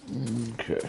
Okay.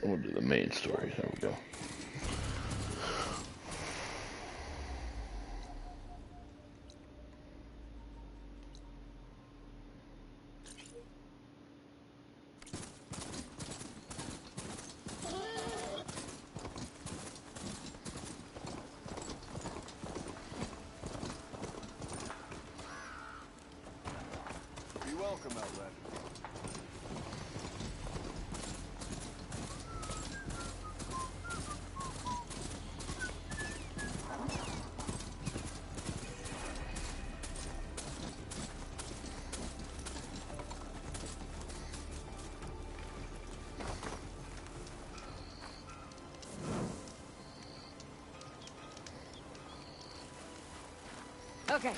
We'll do the main story. There we go. You're welcome, Outlander. Okay.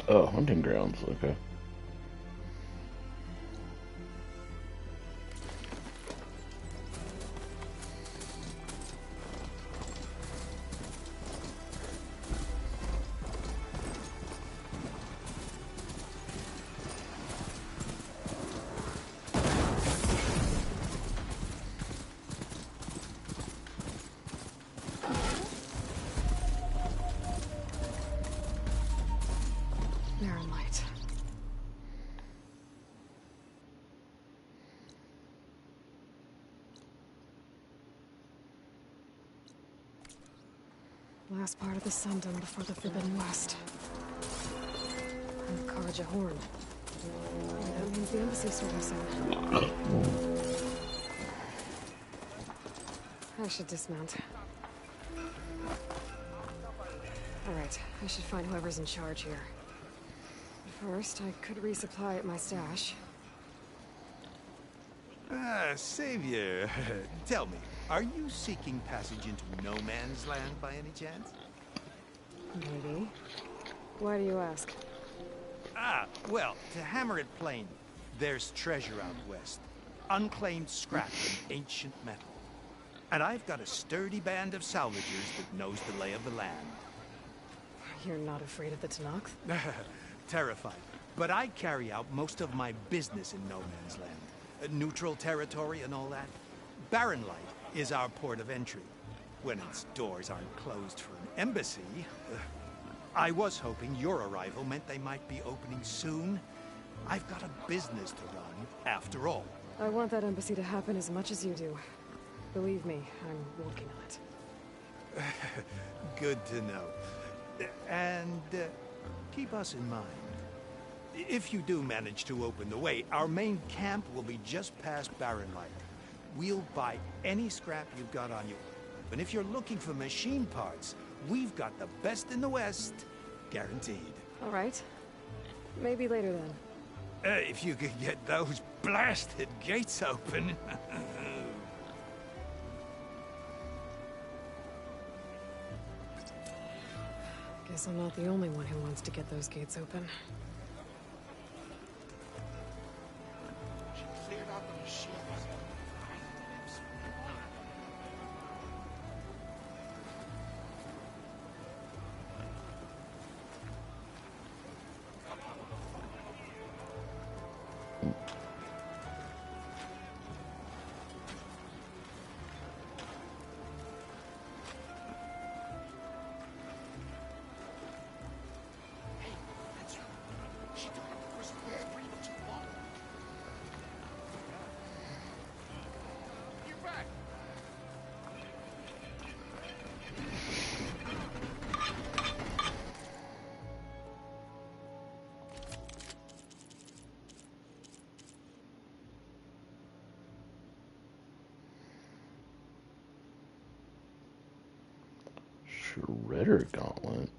Oh, hunting grounds. Okay. Mirren light. Last part of the Sundom before the Forbidden West. And the Karaja Horn. Maybe that means the embassy's starting soon. I should dismount. Alright, I should find whoever's in charge here. First, I could resupply at my stash. Savior, tell me, are you seeking passage into no man's land by any chance? Maybe. Why do you ask? Well, to hammer it plain, there's treasure out west. Unclaimed scrap and ancient metal. And I've got a sturdy band of salvagers that knows the lay of the land. You're not afraid of the Tenakth? Terrified. But I carry out most of my business in no man's land. Neutral territory and all that. Barren Light is our port of entry. When its doors aren't closed for an embassy. I was hoping your arrival meant they might be opening soon. I've got a business to run, after all. I want that embassy to happen as much as you do. Believe me, I'm working on it. Good to know. And keep us in mind. If you do manage to open the way, our main camp will be just past Barren Light. We'll buy any scrap you've got on you. And if you're looking for machine parts, we've got the best in the West, guaranteed. All right. Maybe later then. If you could get those blasted gates open. Guess I'm not the only one who wants to get those gates open. Shredder Gauntlet.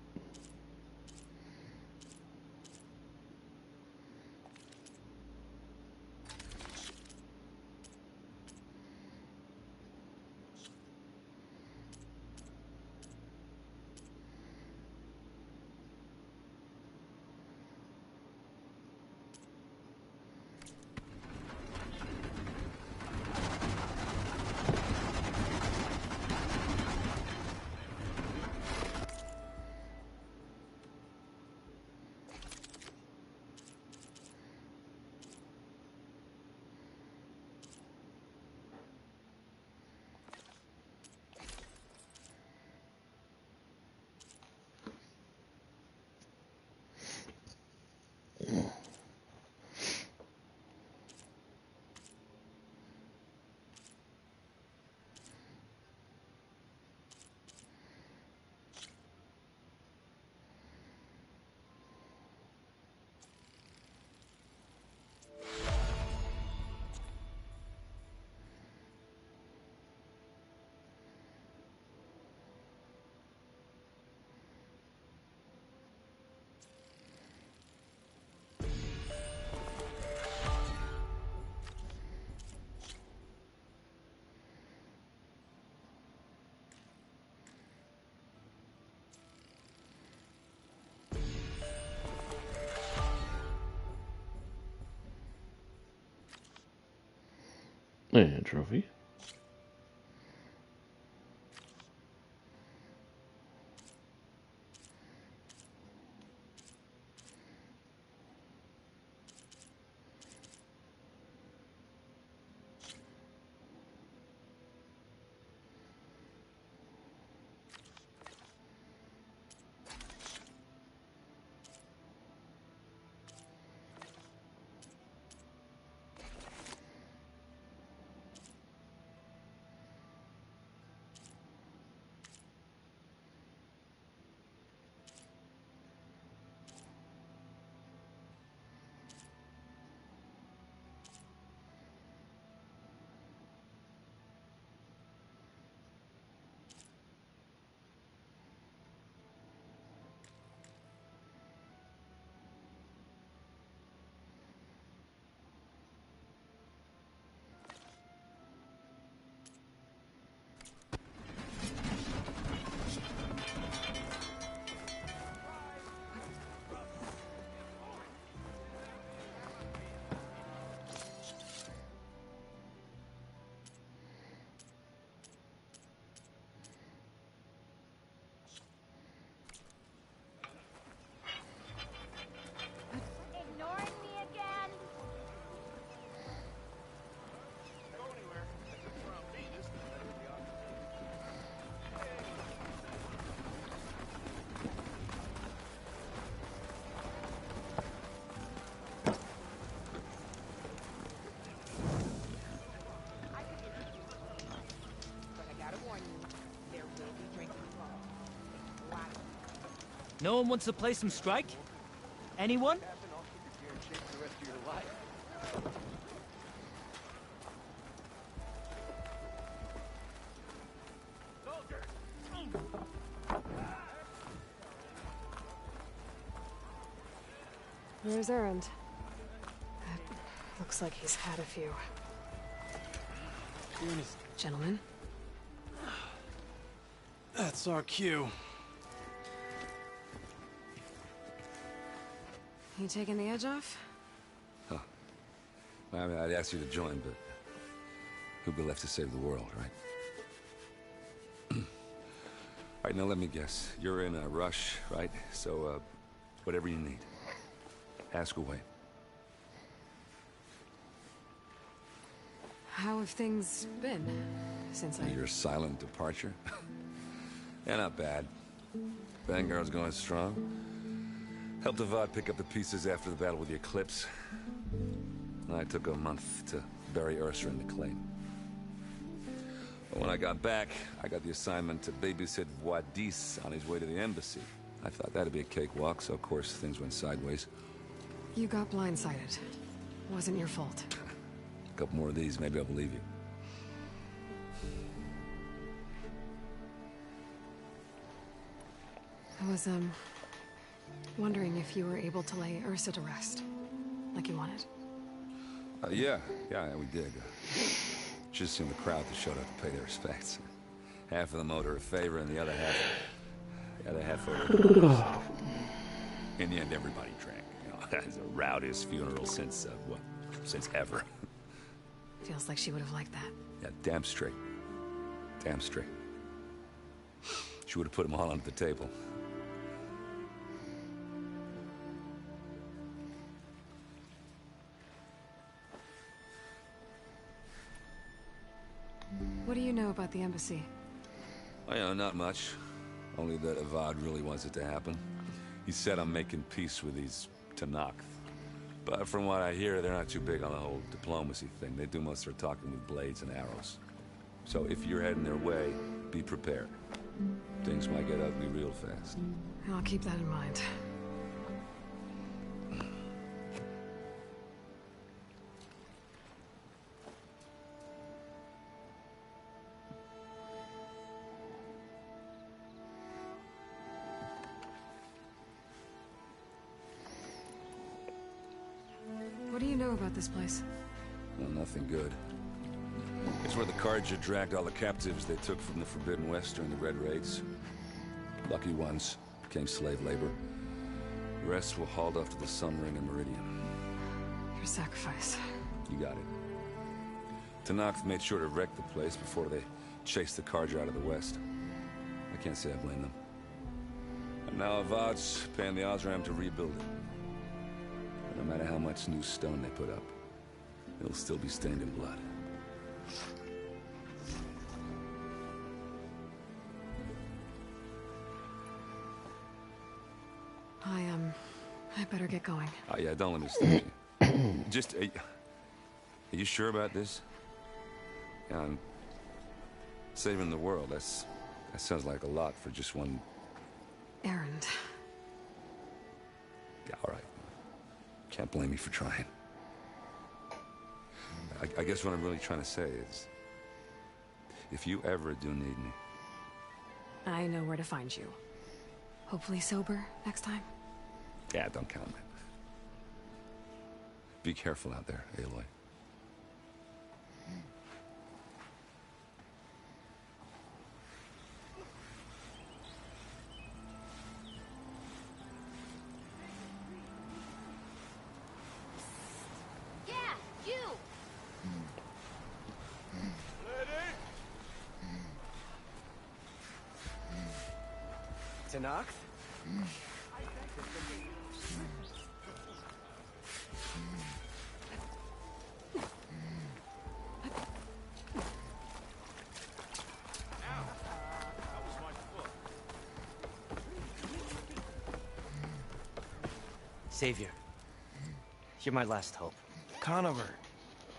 And trophy. Ignoring me again? But I gotta warn you, there will be drinking involved. No one wants to play some Strike? Anyone? Where's Erend? Looks like he's had a few. Gentlemen? That's our cue. You taking the edge off? Huh. Well, I mean, I'd ask you to join, but who'd be left to save the world, right? All right, now let me guess. You're in a rush, right? So, whatever you need. Ask away. How have things been since Your silent departure? Yeah, not bad. Vanguard's going strong. Helped Avad pick up the pieces after the battle with the Eclipse. I took a month to bury Ursa in the claim. But when I got back, I got the assignment to babysit Wadis on his way to the embassy. I thought that'd be a cakewalk, so of course things went sideways. You got blindsided. Wasn't your fault. A couple more of these, maybe I'll believe you. I was, wondering if you were able to lay Ursa to rest, like you wanted. Yeah, we did. Just seemed the crowd that showed up to pay their respects. Half of them owed her a favor, and the other half owed her. In the end, everybody drank. You know, that's the rowdiest funeral since since ever. Feels like she would have liked that. Yeah, damn straight. Damn straight. She would have put them all onto the table. What do you know about the embassy? Well, you know, not much. Only that Avad really wants it to happen. He said I'm making peace with these Tenakth. But from what I hear, they're not too big on the whole diplomacy thing. They do most of their talking with blades and arrows. So if you're heading their way, be prepared. Things might get ugly real fast. I'll keep that in mind. What do you know about this place? Well, nothing good. It's where the Carja dragged all the captives they took from the Forbidden West during the Red Raids. Lucky ones became slave labor. The rest were hauled off to the Sun Ring and Meridian. Your sacrifice. You got it. Tenakth made sure to wreck the place before they chased the Carja out of the west. I can't say I blame them. And now Avad's paying the Osram to rebuild it. And no matter how much new stone they put up, it'll still be stained in blood. I better get going. Oh yeah, don't let me stop you. Just, are you sure about this? Yeah, I'm saving the world. That sounds like a lot for just one... Errand. Yeah, all right. Can't blame me for trying. I guess what I'm really trying to say is, if you ever do need me... I know where to find you. Hopefully sober next time. Yeah, don't count on it. Be careful out there, Aloy. Yeah, you! Tenakth? Savior, you're my last hope. Conover.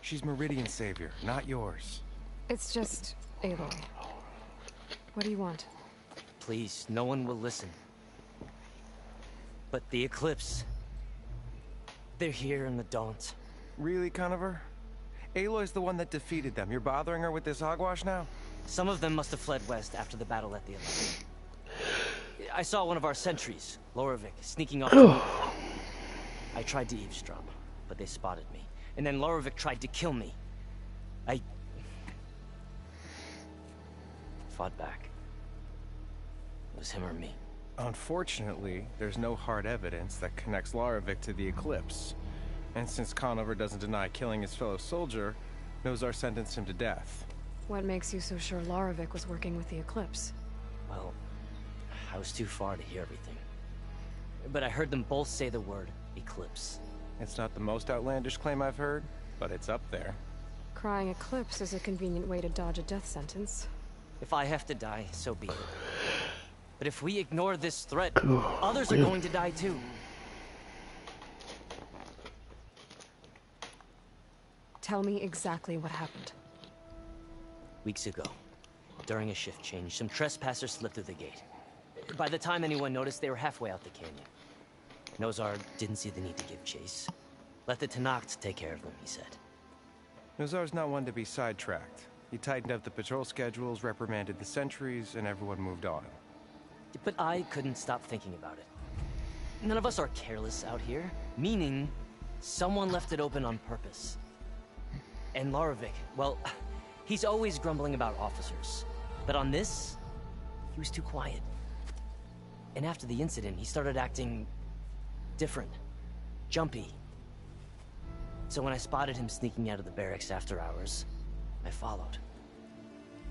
She's Meridian's savior, not yours. It's just Aloy. What do you want? Please, no one will listen. But the Eclipse... they're here in the Daunt. Really, Conover? Aloy's the one that defeated them. You're bothering her with this hogwash now? Some of them must have fled west after the battle at the 11th. I saw one of our sentries, Loravik, sneaking off. I tried to eavesdrop, but they spotted me. And then Loravik tried to kill me. I fought back. It was him or me. Unfortunately, there's no hard evidence that connects Loravik to the Eclipse. And since Conover doesn't deny killing his fellow soldier, Nozar sentenced him to death. What makes you so sure Loravik was working with the Eclipse? Well, I was too far to hear everything. But I heard them both say the word Eclipse. It's not the most outlandish claim I've heard, but it's up there. Crying Eclipse is a convenient way to dodge a death sentence. If I have to die, so be it. But if we ignore this threat, others are going to die too. Tell me exactly what happened. Weeks ago, during a shift change, some trespassers slipped through the gate. By the time anyone noticed, they were halfway out the canyon. Nozar didn't see the need to give chase. Let the Tenakth take care of them, he said. Nozar's not one to be sidetracked. He tightened up the patrol schedules, reprimanded the sentries, and everyone moved on. But I couldn't stop thinking about it. None of us are careless out here, meaning someone left it open on purpose. And Loravik, well, he's always grumbling about officers. But on this, he was too quiet. And after the incident, he started acting different, jumpy. So when I spotted him sneaking out of the barracks after hours, I followed.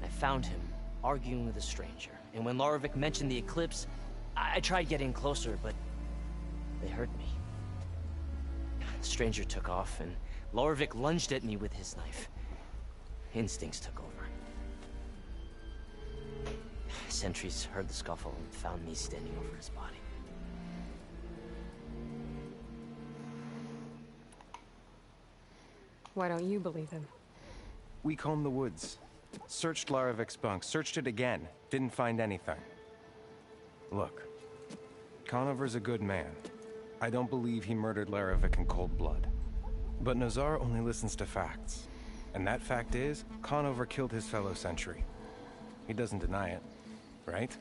I found him arguing with a stranger. And when Loravik mentioned the Eclipse, I tried getting closer, but they heard me. The stranger took off, and Loravik lunged at me with his knife. Instincts took over. Sentries heard the scuffle and found me standing over his body. Why don't you believe him? We combed the woods. Searched Laravik's bunk, searched it again. Didn't find anything. Look, Conover's a good man. I don't believe he murdered Laravik in cold blood. But Nozar only listens to facts. And that fact is, Conover killed his fellow sentry. He doesn't deny it, right?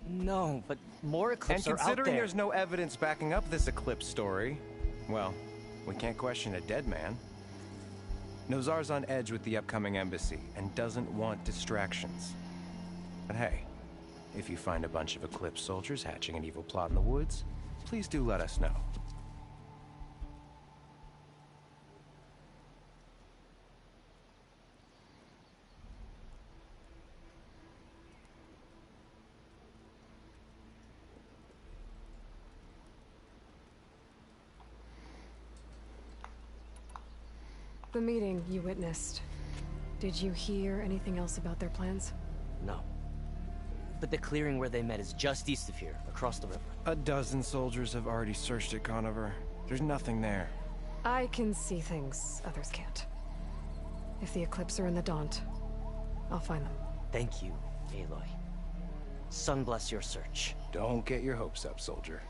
No, but more Eclipse are out there. And considering there's no evidence backing up this Eclipse story, well, we can't question a dead man. Nozar's on edge with the upcoming embassy and doesn't want distractions. But hey, if you find a bunch of Eclipse soldiers hatching an evil plot in the woods, please do let us know. The meeting you witnessed. Did you hear anything else about their plans? No. But the clearing where they met is just east of here, across the river. A dozen soldiers have already searched it, Conover. There's nothing there. I can see things others can't. If the Eclipse are in the Daunt, I'll find them. Thank you, Aloy. Sun bless your search. Don't get your hopes up, soldier.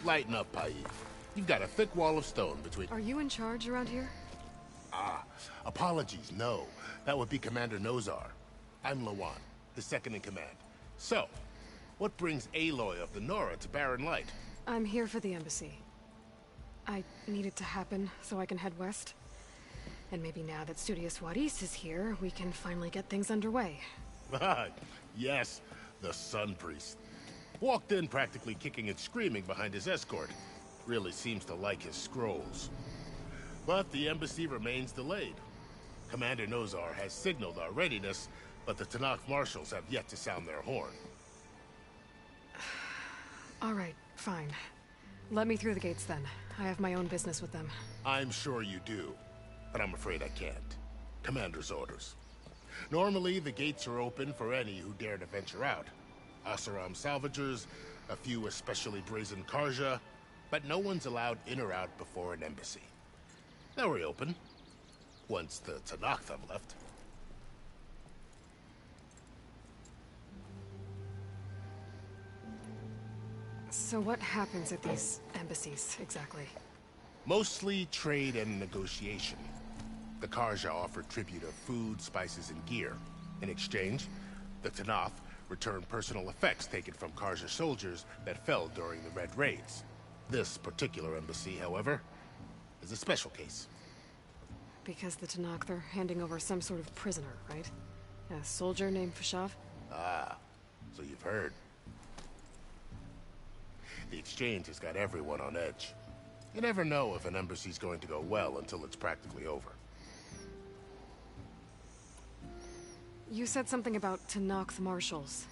Lighten up, Paib. You've got a thick wall of stone between... Are you in charge around here? Ah, apologies, no. That would be Commander Nozar. I'm Lawan, his second in command. So, what brings Aloy of the Nora to Barren Light? I'm here for the embassy. I need it to happen so I can head west. And maybe now that Studious Juarez is here, we can finally get things underway. Yes, the Sun Priest. Walked in practically kicking and screaming behind his escort. Really seems to like his scrolls. But the embassy remains delayed. Commander Nozar has signaled our readiness, but the Tenakth marshals have yet to sound their horn. All right, fine. Let me through the gates then. I have my own business with them. I'm sure you do, but I'm afraid I can't. Commander's orders. Normally, the gates are open for any who dare to venture out. Asaram salvagers, a few especially brazen Karja, but no one's allowed in or out before an embassy. They'll reopen, once the Tenakth have left. So what happens at these embassies, exactly? Mostly trade and negotiation. The Karja offer tribute of food, spices, and gear. In exchange, the Tenakth return personal effects taken from Karja soldiers that fell during the Red Raids. This particular embassy, however, is a special case. Because the Tenakth are handing over some sort of prisoner, right? A soldier named Fashav? Ah, so you've heard. The exchange has got everyone on edge. You never know if an embassy's going to go well until it's practically over. You said something about Tenakth marshals.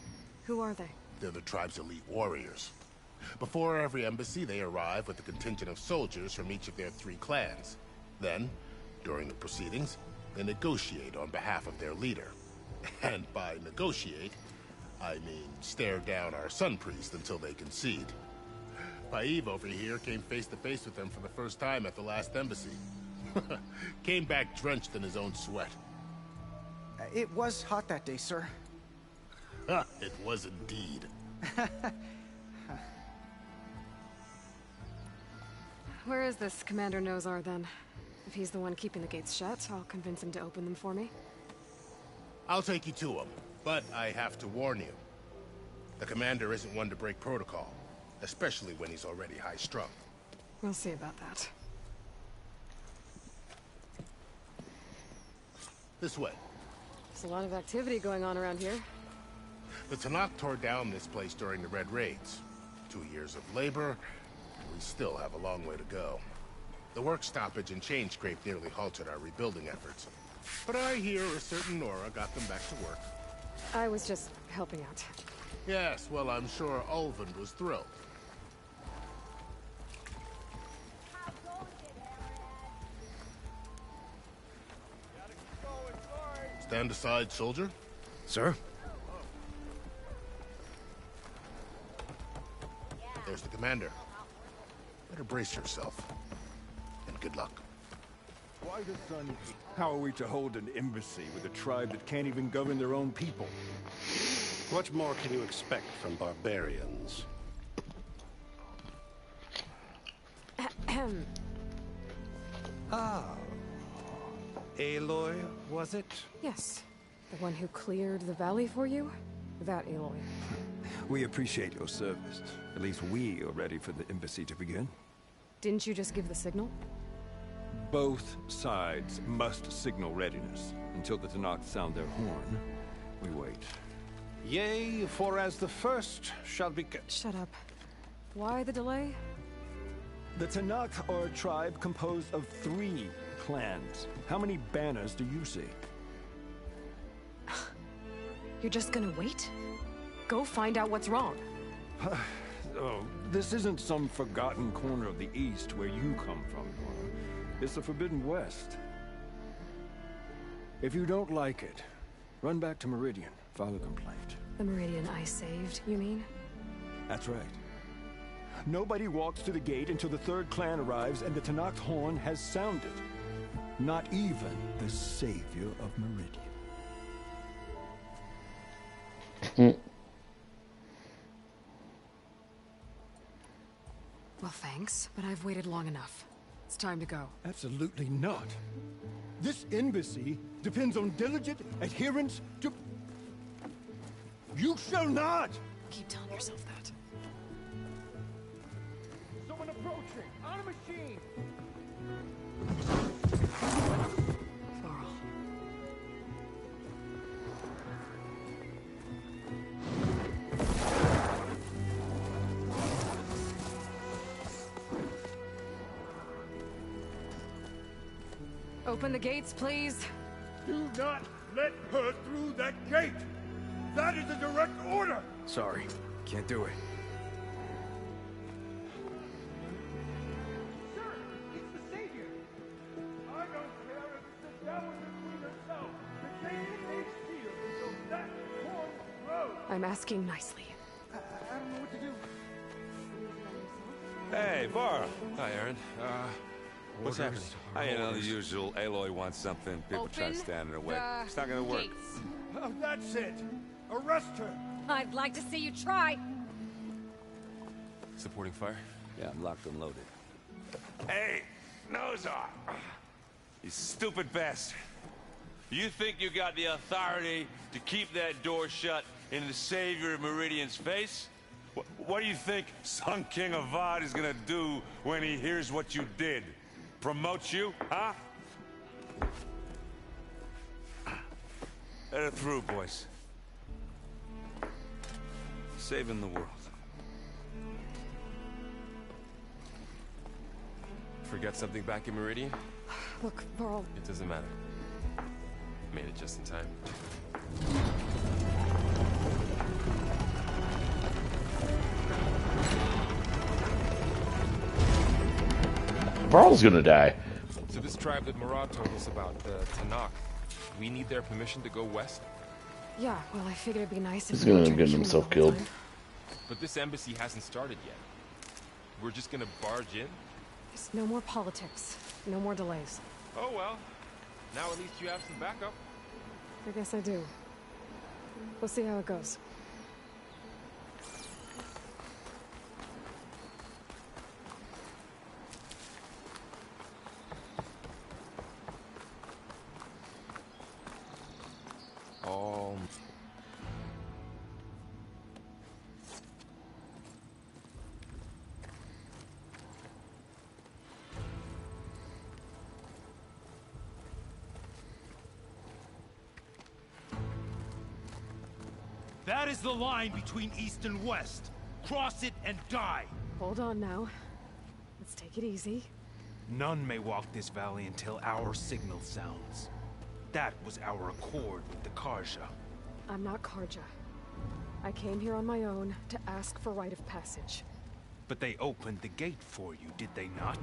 Who are they? They're the tribe's elite warriors. Before every embassy, they arrive with a contingent of soldiers from each of their 3 clans. Then, during the proceedings, they negotiate on behalf of their leader. And by negotiate, I mean stare down our Sun Priest until they concede. Paib over here came face to face with them for the first time at the last embassy. Came back drenched in his own sweat. It was hot that day, sir. It was indeed. Where is this Commander Nozar, then? If he's the one keeping the gates shut, I'll convince him to open them for me. I'll take you to him, but I have to warn you. The commander isn't one to break protocol, especially when he's already high-strung. We'll see about that. This way. There's a lot of activity going on around here. The Tenakth tore down this place during the Red Raids. 2 years of labor, we still have a long way to go. The work stoppage and chain scrape nearly halted our rebuilding efforts. But I hear a certain Nora got them back to work. I was just helping out. Yes, well, I'm sure Ulvund was thrilled. Stand aside, soldier. Sir? There's the commander. Better brace yourself. And good luck. Why the sun? How are we to hold an embassy with a tribe that can't even govern their own people? What more can you expect from barbarians? Ah. Aloy, was it? Yes. The one who cleared the valley for you? That Aloy. We appreciate your service. At least we are ready for the embassy to begin. Didn't you just give the signal? Both sides must signal readiness. Until the Tenakth sound their horn, we wait. Yea, for as the first shall be... Shut up. Why the delay? The Tenakth are a tribe composed of 3 clans. How many banners do you see? You're just gonna wait? Go find out what's wrong. Oh, this isn't some forgotten corner of the East where you come from, Nora. It's the Forbidden West. If you don't like it, run back to Meridian, file a complaint. The Meridian I saved, you mean? That's right. Nobody walks to the gate until the 3rd clan arrives and the Tenakth horn has sounded. Not even the savior of Meridian. Well, thanks, but I've waited long enough. It's time to go. Absolutely not. This embassy depends on diligent adherence to... You shall not! Keep telling yourself that. Someone approaching! On a machine! Varl. Open the gates, please. Do not let her through that gate! That is a direct order! Sorry, can't do it. Sir, it's the Savior! I don't care if it's the devil between herself. The gate is sealed until that horn blows! I'm asking nicely. I don't know what to do. Hey, Varl. Hi, Aaron. What's happening? You know, the usual. Aloy wants something. People try to stand in her way. It's not gonna work. Gates. Oh, that's it! Arrest her! I'd like to see you try. Supporting fire? Yeah, I'm locked and loaded. Hey, Nozar! You stupid bastard. You think you got the authority to keep that door shut in the savior of Meridian's face? What do you think Sun King Avad is gonna do when he hears what you did? Promote you, huh? Let her through, boys. Saving the world. Forgot something back in Meridian? Look, Varl. It doesn't matter. Made it just in time. Varl's gonna die. So this tribe that Murad told us about, the Tenakth, we need their permission to go west? Yeah, well, I figured it'd be nice if He's we gonna were end up getting traditional himself the whole killed. time. But this embassy hasn't started yet. We're just gonna barge in? There's no more politics. No more delays. Oh well. Now at least you have some backup. I guess I do. We'll see how it goes. home. That is the line between East and West. Cross it and die. Hold on now. Let's take it easy. None may walk this valley until our signal sounds. That was our accord with the Karja. I'm not Karja. I came here on my own to ask for rite of passage. But they opened the gate for you, did they not?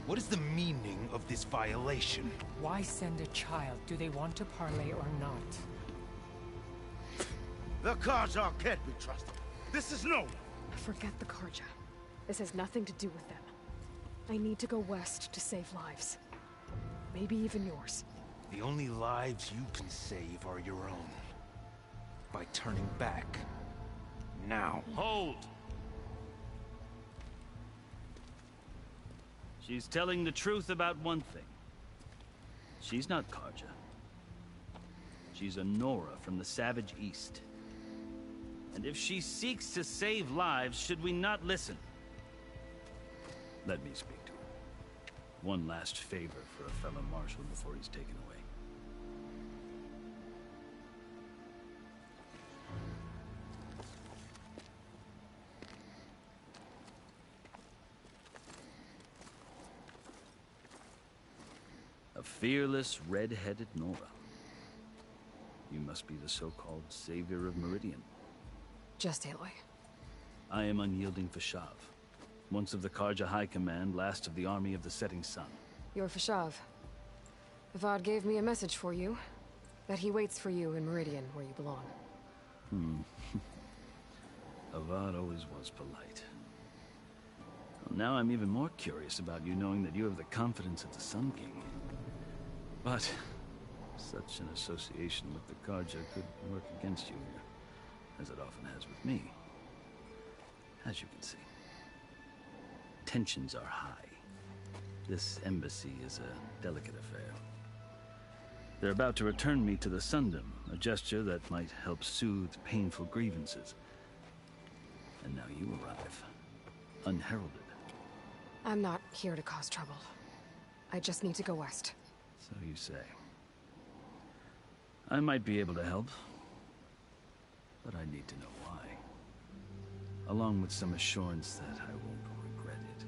What is the meaning of this violation? Why send a child? Do they want to parley or not? The Karja can't be trusted. This is no. Forget the Karja. This has nothing to do with them. I need to go west to save lives. Maybe even yours. The only lives you can save are your own. By turning back. Now. Hold! She's telling the truth about one thing. She's not Karja. She's a Nora from the Savage East. And if she seeks to save lives, should we not listen? Let me speak to her. One last favor for a fellow marshal before he's taken away. A fearless, red-headed Nora. You must be the so-called savior of Meridian. Just Aloy. I am unyielding Fashav. Once of the Karja High Command, last of the army of the Setting Sun. You're Fashav. Avad gave me a message for you. That he waits for you in Meridian, where you belong. Avad always was polite. Well, now I'm even more curious about you knowing that you have the confidence of the Sun King. But such an association with the Karja could work against you here, as it often has with me. As you can see. Tensions are high. This embassy is a delicate affair. They're about to return me to the Sundom, a gesture that might help soothe painful grievances. And now you arrive, unheralded. I'm not here to cause trouble. I just need to go west. So you say. I might be able to help, but I need to know why. Along with some assurance that I won't regret it.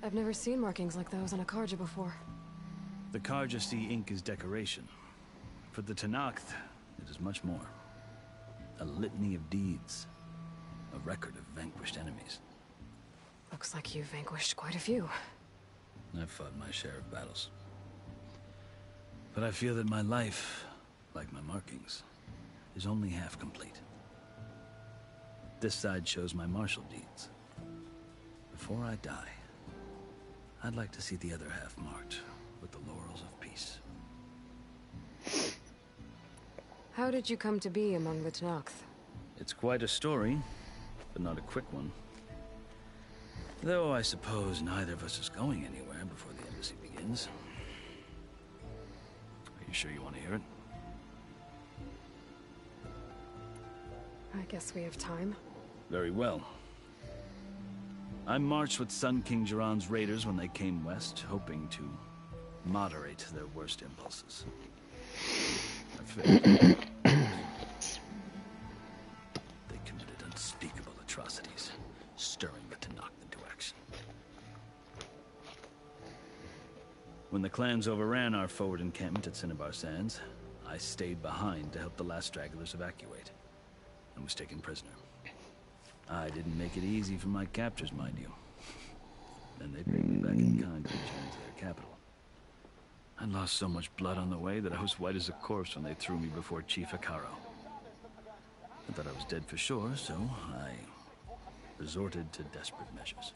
I've never seen markings like those on a Karja before. The Karja see ink as decoration. For the Tenakth, it is much more. A litany of deeds. A record of vanquished enemies. Looks like you've vanquished quite a few. I've fought my share of battles. But I feel that my life, like my markings, is only half complete. This side shows my martial deeds. Before I die, I'd like to see the other half marked with the laurels of peace. How did you come to be among the Tenakth? It's quite a story, but not a quick one. Though I suppose neither of us is going anywhere before the embassy begins. Are you sure you want to hear it? I guess we have time. Very well. I marched with Sun King Jiran's raiders when they came west, hoping to moderate their worst impulses. I failed. They committed unspeakable atrocities, stirring the Tenakth into action. When the clans overran our forward encampment at Cinnabar Sands, I stayed behind to help the last stragglers evacuate, and was taken prisoner. I didn't make it easy for my captors, mind you. Then they paid me back in kind to return to their capital. I lost so much blood on the way that I was white as a corpse when they threw me before Chief Hekarro. I thought I was dead for sure, so I resorted to desperate measures.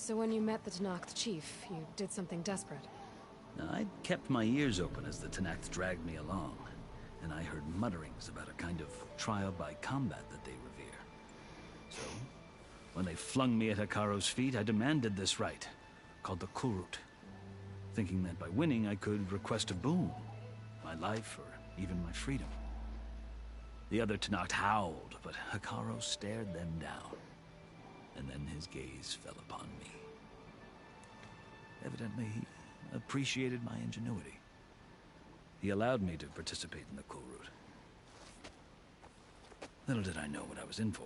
So when you met the Tenakth chief, you did something desperate. Now, I'd kept my ears open as the Tenakth dragged me along, and I heard mutterings about a kind of trial by combat that they revere. So, when they flung me at Hekarro's feet, I demanded this right, called the Kulrut, thinking that by winning I could request a boon, my life or even my freedom. The other Tenakth howled, but Hekarro stared them down, and then his gaze fell upon me. Evidently, he appreciated my ingenuity. He allowed me to participate in the Kulrut. Little did I know what I was in for.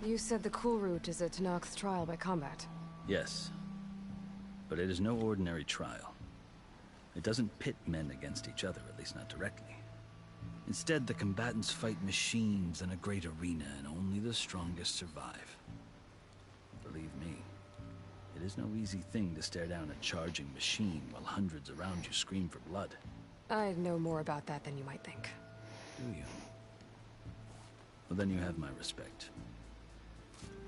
You said the Kulrut is a Tenakth's trial by combat. Yes, but it is no ordinary trial. It doesn't pit men against each other, at least not directly. Instead, the combatants fight machines in a great arena, and only the strongest survive. Believe me, it is no easy thing to stare down a charging machine while hundreds around you scream for blood. I know more about that than you might think. Do you? Well, then you have my respect.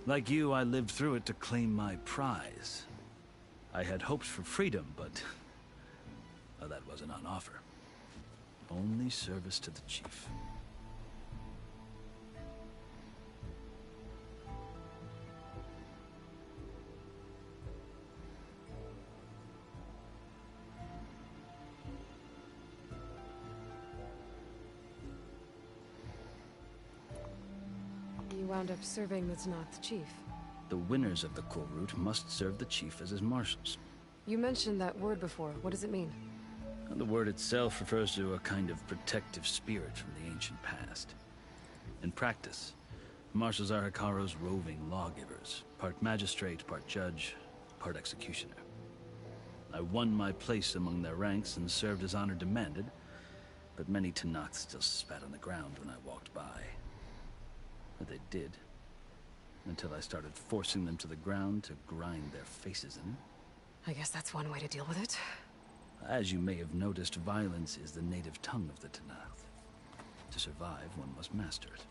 Like you, I lived through it to claim my prize. I had hoped for freedom, but well, that wasn't on offer. Only service to the chief. You wound up serving the Tenakth chief. The winners of the Kulrut must serve the chief as his marshals. You mentioned that word before. What does it mean? The word itself refers to a kind of protective spirit from the ancient past. In practice, marshals are Hekarro's roving lawgivers, part magistrate, part judge, part executioner. I won my place among their ranks and served as honor demanded, but many Tenakth still spat on the ground when I walked by. But they did, until I started forcing them to the ground to grind their faces in. I guess that's one way to deal with it. As you may have noticed, violence is the native tongue of the Tenakth. To survive, one must master it.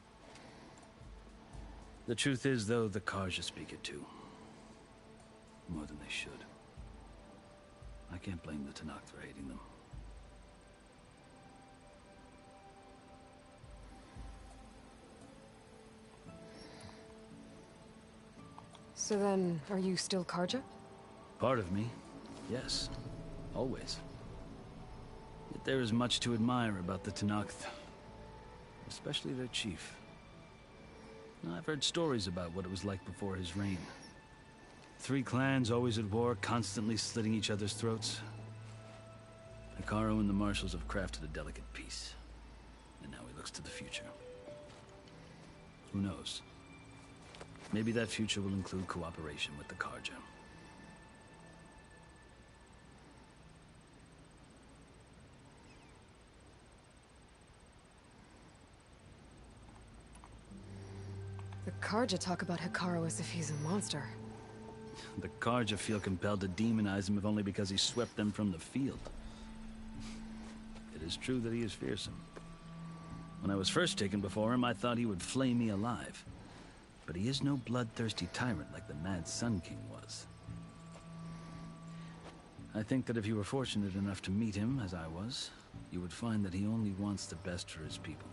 The truth is, though, the Carja speak it too. More than they should. I can't blame the Tenakth for hating them. So then, are you still Carja? Part of me, yes. Always. Yet there is much to admire about the Tenakth. Especially their chief. I've heard stories about what it was like before his reign. 3 clans always at war, constantly slitting each other's throats. Hekarro and the marshals have crafted a delicate peace. And now he looks to the future. Who knows? Maybe that future will include cooperation with the Carja. The Carja talk about Hekarro as if he's a monster. The Carja feel compelled to demonize him if only because he swept them from the field. It is true that he is fearsome. When I was first taken before him, I thought he would flay me alive. But he is no bloodthirsty tyrant like the Mad Sun King was. I think that if you were fortunate enough to meet him, as I was, you would find that he only wants the best for his people.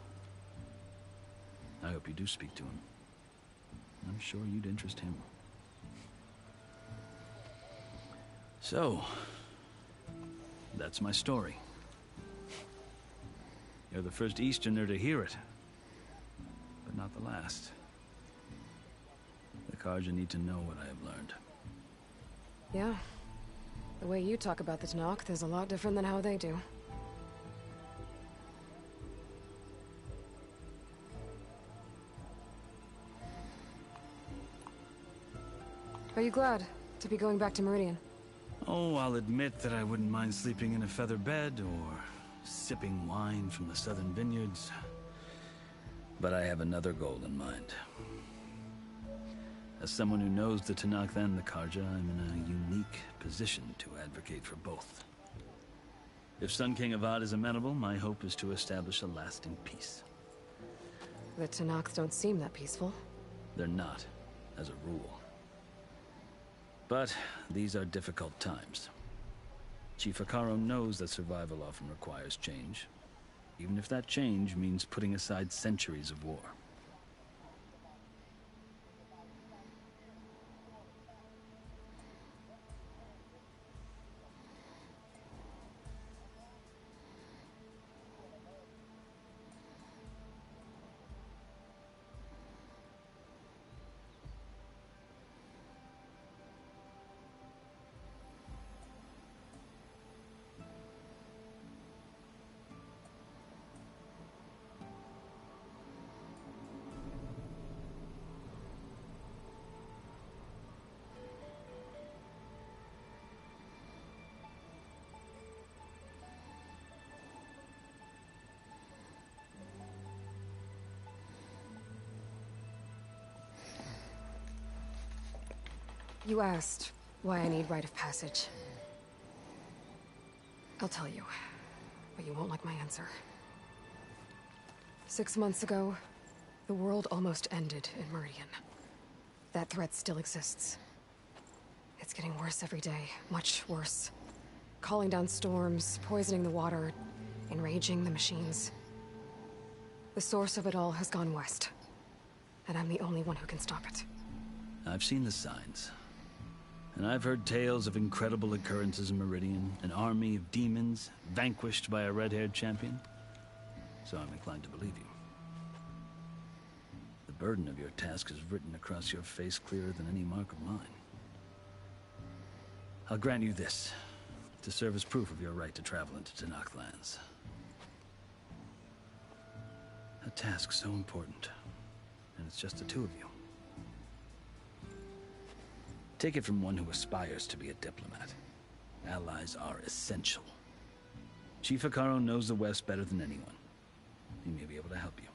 I hope you do speak to him. I'm sure you'd interest him. So, that's my story. You're the first Easterner to hear it, but not the last. The Carja need to know what I have learned. Yeah. The way you talk about the Tenakth is a lot different than how they do. Are you glad to be going back to Meridian? Oh, I'll admit that I wouldn't mind sleeping in a feather bed or sipping wine from the southern vineyards. But I have another goal in mind. As someone who knows the Tenakth and the Carja, I'm in a unique position to advocate for both. If Sun King Avad is amenable, my hope is to establish a lasting peace. The Tenakth don't seem that peaceful. They're not, as a rule. But these are difficult times. Chief Hekarro knows that survival often requires change, even if that change means putting aside centuries of war. You asked why I need rite of passage. I'll tell you, but you won't like my answer. 6 months ago, the world almost ended in Meridian. That threat still exists. It's getting worse every day, much worse. Calling down storms, poisoning the water, enraging the machines. The source of it all has gone west, and I'm the only one who can stop it. I've seen the signs. And I've heard tales of incredible occurrences in Meridian, an army of demons vanquished by a red-haired champion. So I'm inclined to believe you. The burden of your task is written across your face clearer than any mark of mine. I'll grant you this, to serve as proof of your right to travel into Tenakth lands. A task so important, and it's just the two of you. Take it from one who aspires to be a diplomat. Allies are essential. Chief Hekarro knows the West better than anyone. He may be able to help you.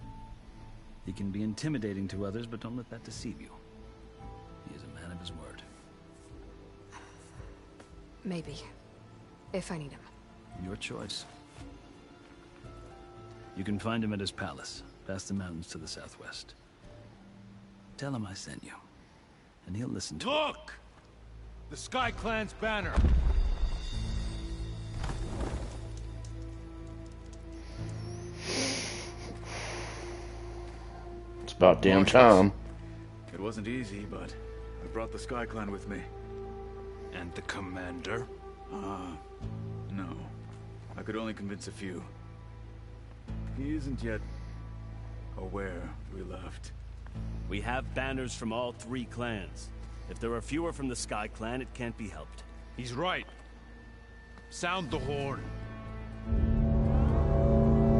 He can be intimidating to others, but don't let that deceive you. He is a man of his word. Maybe. If I need him. Your choice. You can find him at his palace, past the mountains to the southwest. Tell him I sent you. And he'll listen to Look! The Sky Clan's banner! It's about damn time. It wasn't easy, but I brought the Sky Clan with me. And the commander? No. I could only convince a few. He isn't yet aware we left. We have banners from all 3 clans. If there are fewer from the Sky Clan, it can't be helped. He's right. Sound the horn.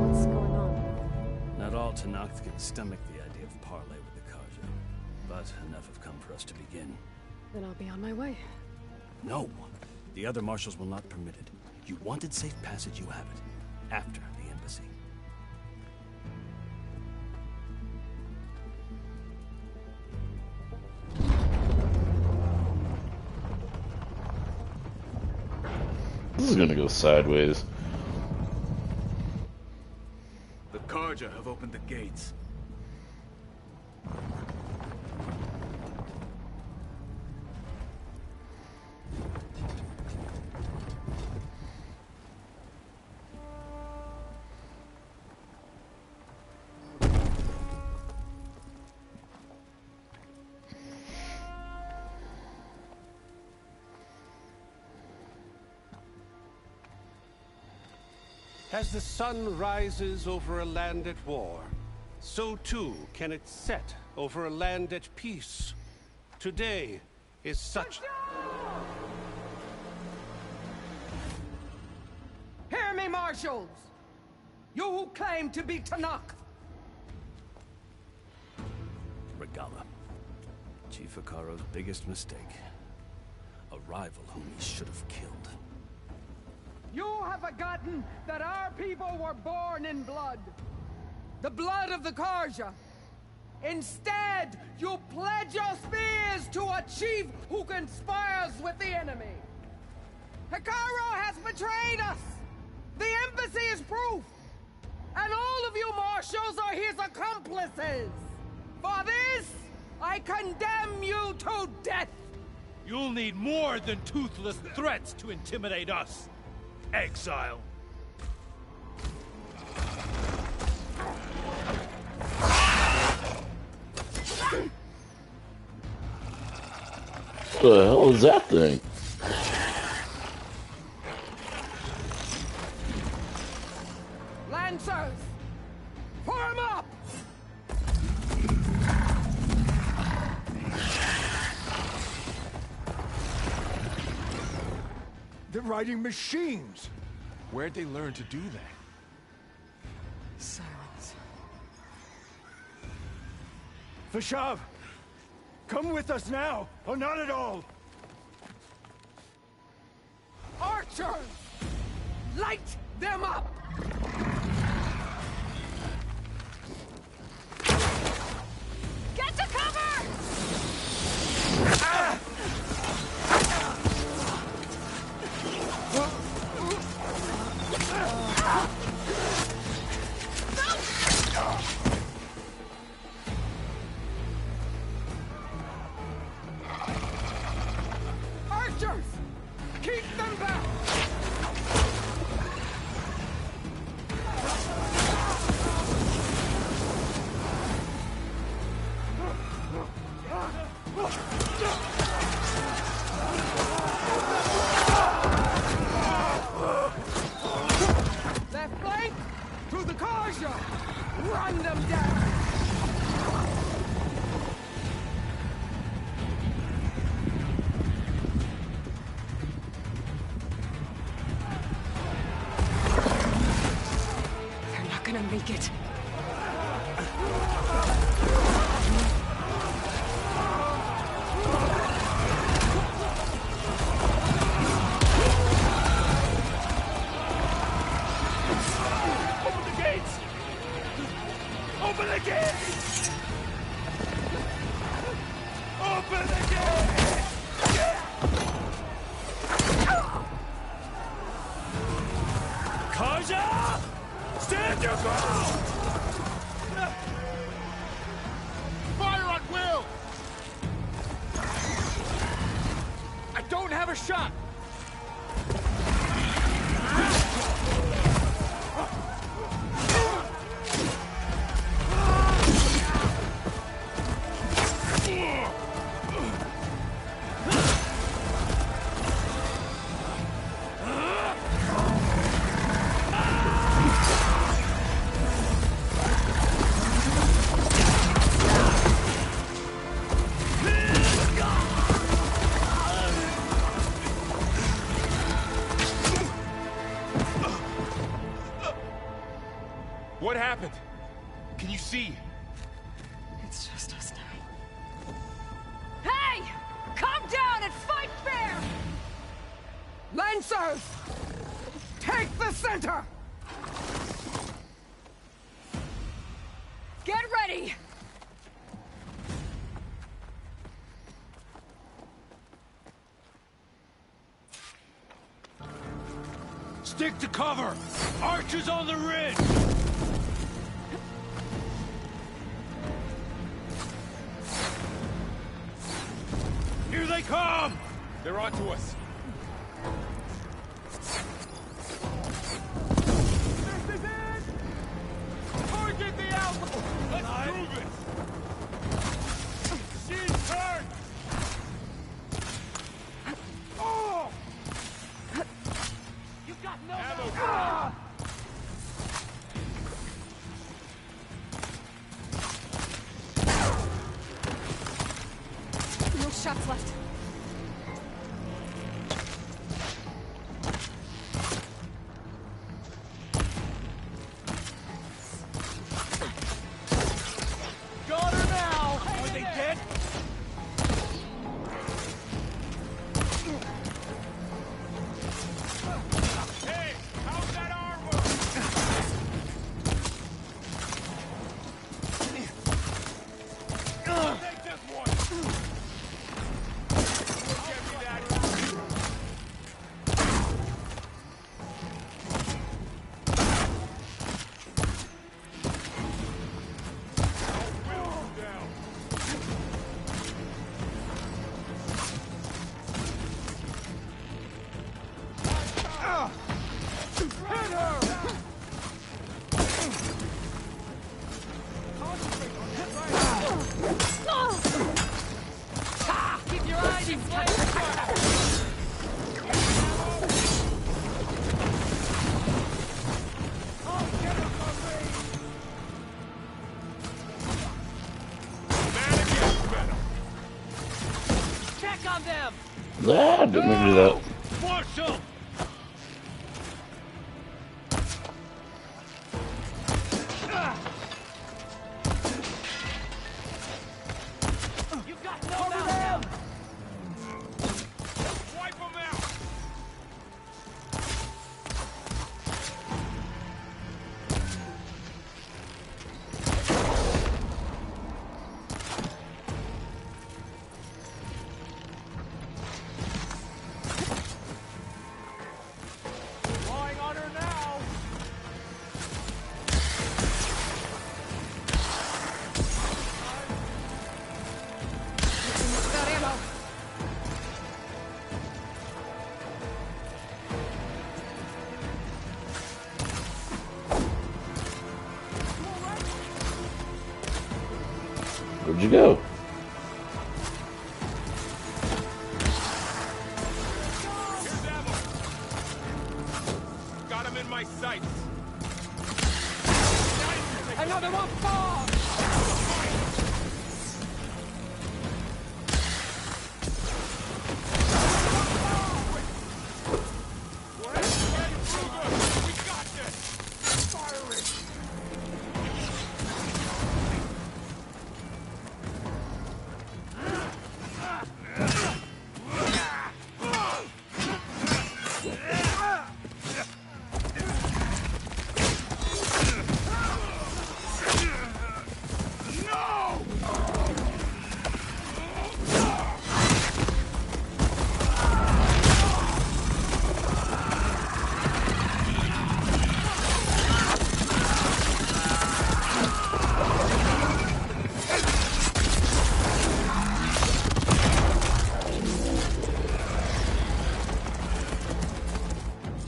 What's going on? Not all Tenakth can stomach the idea of parley with the Carja, but enough have come for us to begin. Then I'll be on my way. No! The other marshals will not permit it. You wanted safe passage, you have it. After the embassy. This is gonna go sideways. The Carja have opened the gates. As the sun rises over a land at war, so too can it set over a land at peace. Today is such... Hear me, marshals! You who claim to be Tenakth! Regalla. Chief Hekarro's biggest mistake. A rival whom he should have killed. You have forgotten that our people were born in blood. The blood of the Carja. Instead, you pledge your spears to a chief who conspires with the enemy. Hekarro has betrayed us! The embassy is proof! And all of you marshals are his accomplices! For this, I condemn you to death! You'll need more than toothless threats to intimidate us, exile. What the hell is that thing? Lancers! Form up! They're riding machines. Where'd they learn to do that? Silence. Vashav, come with us now, or not at all. Archers! Light them up! Get to cover! Archers! Keep them back! Left flank! To the Karja! Run them down! They're not gonna make it. Open the gates! Open the gates! Open the gates! Karja! Stand your ground! Fire on Will! I don't have a shot! What happened? Can you see? It's just us now. Hey! Calm down and fight fair! Lancers! Take the center! Get ready! Stick to cover! Archers on the ridge! Here they come! They're onto us. This is it! Target the outlaw! Let's prove it! She's turned! Oh! You got no Ammo! Ah! No shots left. Got her now! Are they dead? Hey, how's that arm work? Take this one! didn't mean to do that. Marshal! You've got no down. Wipe them out! Drawing on her now. Got ammo. Where'd you go? Got him in my sights. Another one falls!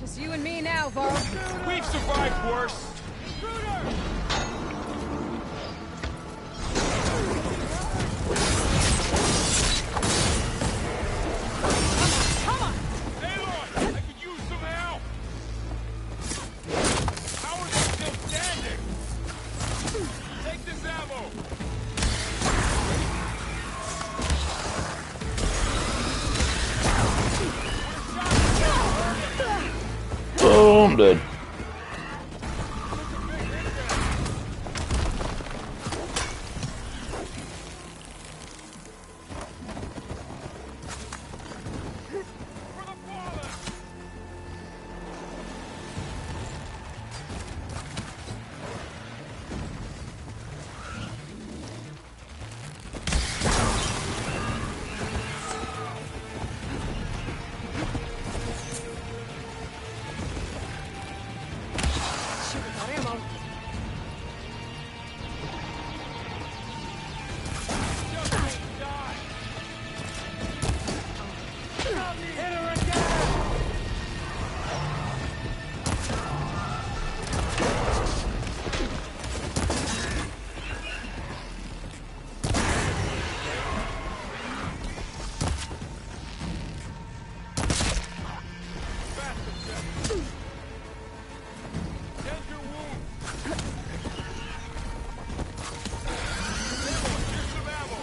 Just you and me now, Varl. We've survived worse. Come on! Aloy, I could use some help. How are they still standing? Take this ammo. Oh, I'm dead. Got ammo. Hit her again! Tend your wound. Here's some ammo.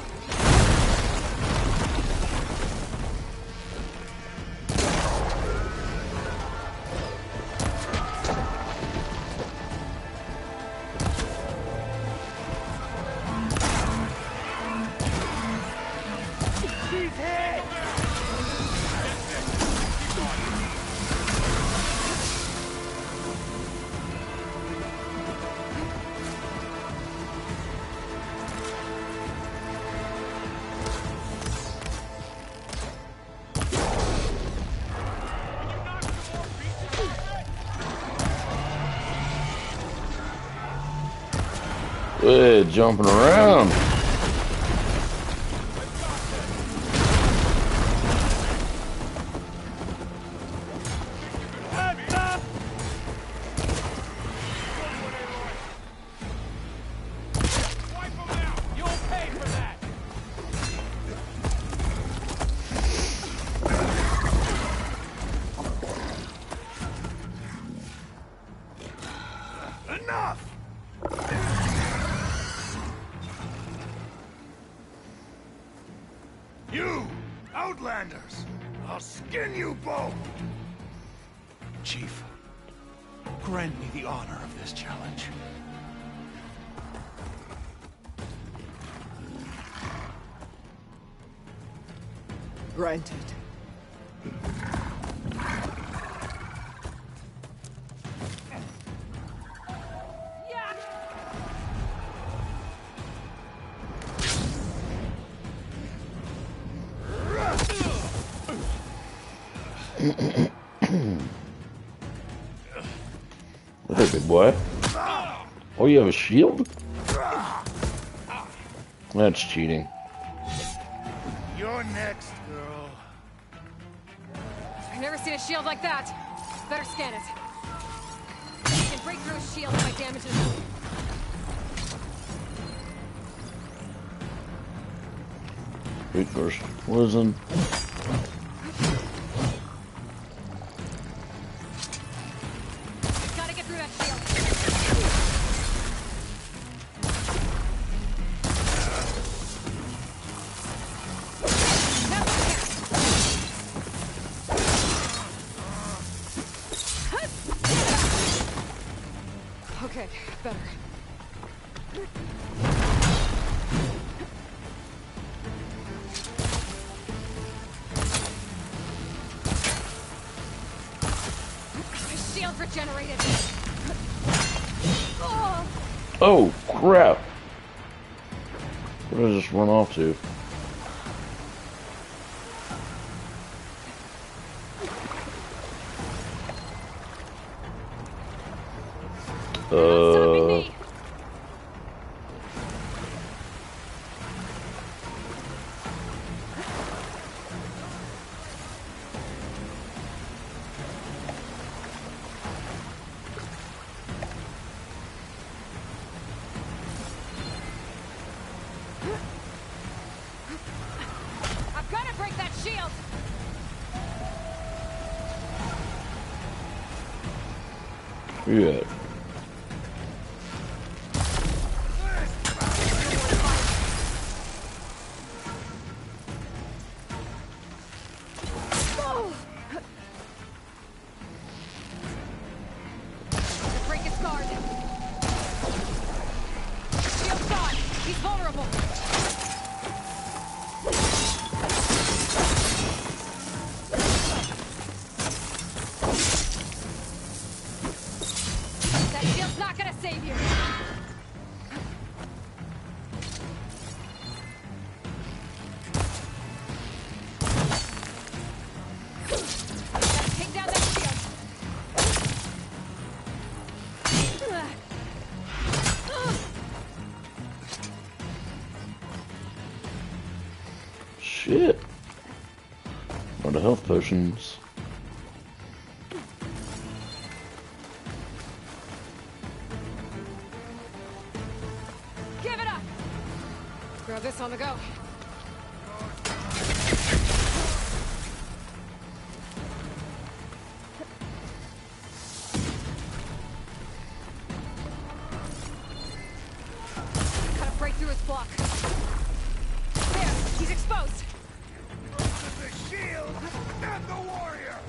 She's hit! Hey, jumping around. You'll pay for that. Enough! You, Outlanders! I'll scare bow! Chief, grant me the honor of this challenge. Granted. Hey, big boy. Oh, you have a shield? That's cheating. You're next, girl. I've never seen a shield like that. Better scan it. I can break through a shield if I damage it. Wait, first. Listen. Gotta get through that shield. Okay, better. My shield regenerated. Oh. Oh, crap. Where did I just run off to? I've got to break that shield. Yeah. Break his guard. Shield's gone. He's vulnerable. That shield's not gonna save you. Gotta take down that shield. Shit. What the health potions? Give it up! Grab this on the go. Gotta break through his block. There, he's exposed. The shield and the warrior!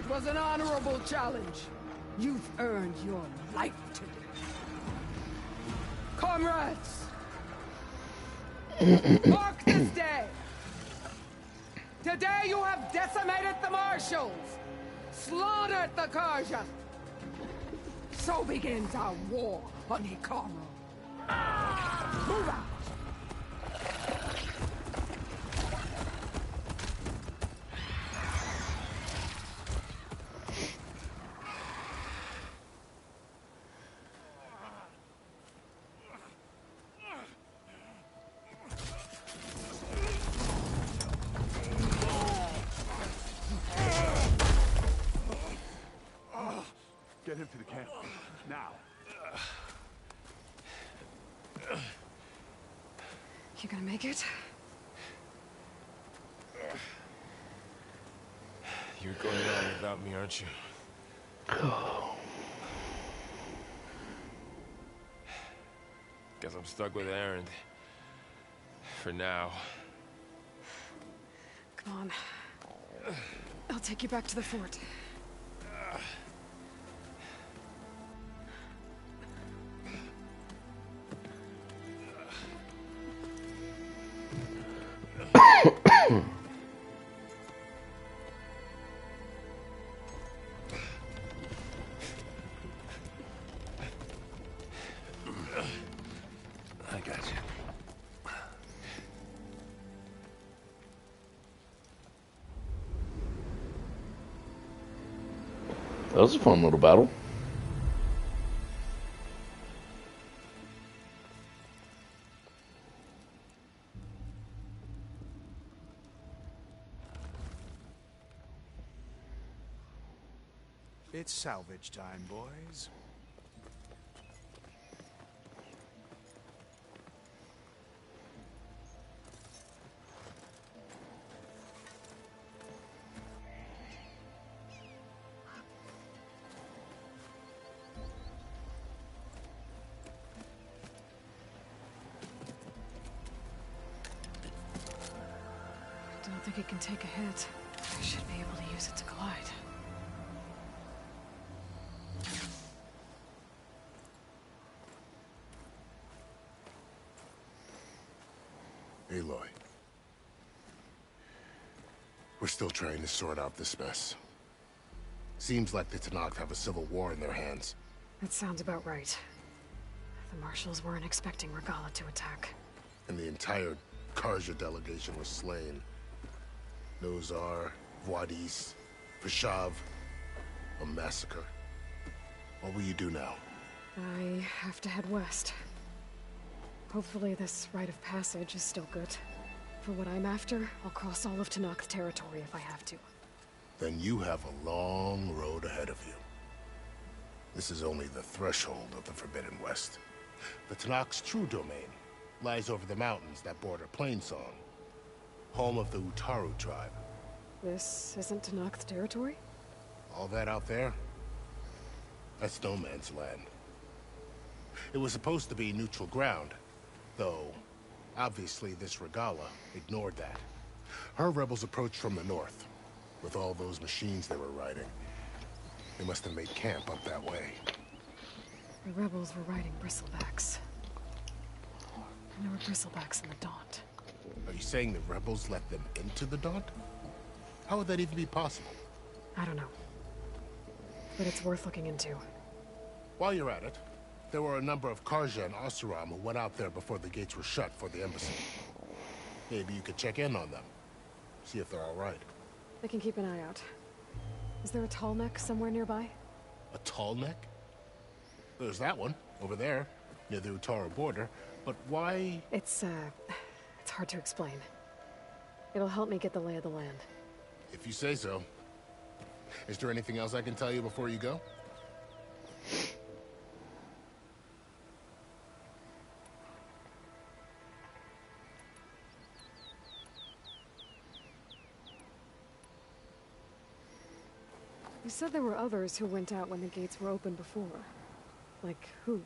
It was an honorable challenge. You've earned your life today. Comrades! Mark this day! Today you have decimated the Marshals! Slaughtered the Karja! So begins our war on Hikaru. Move out! Get him to the camp. Now. You gonna make it? You're going on without me, aren't you? Guess I'm stuck with Aaron. For now. Come on. I'll take you back to the fort. I got you. That was a fun little battle. It's salvage time, boys. I don't think it can take a hit. I should be able to use it to glide. Aloy. We're still trying to sort out this mess. Seems like the Tenakth have a civil war in their hands. That sounds about right. The Marshals weren't expecting Regalla to attack. And the entire Karja delegation was slain. Nozar, Wadis, Prishav. A massacre. What will you do now? I have to head west. Hopefully this rite of passage is still good. For what I'm after, I'll cross all of Tenakth territory if I have to. Then you have a long road ahead of you. This is only the threshold of the Forbidden West. The Tenakth's true domain lies over the mountains that border Plainsong, home of the Utaru tribe. This isn't Tenakth territory? All that out there? That's no man's land. It was supposed to be neutral ground, though obviously this Regalla ignored that. Her rebels approached from the north, with all those machines they were riding. They must have made camp up that way. The rebels were riding bristlebacks. And there were bristlebacks in the Daunt. Are you saying the rebels let them into the Daunt? How would that even be possible? I don't know. But it's worth looking into. While you're at it, there were a number of Karja and Oseram who went out there before the gates were shut for the embassy. Maybe you could check in on them. See if they're all right. I can keep an eye out. Is there a tall neck somewhere nearby? A tall neck? There's that one, over there, near the Utaru border. But why? It's hard to explain. It'll help me get the lay of the land. If you say so. Is there anything else I can tell you before you go? You said there were others who went out when the gates were open before. Like who?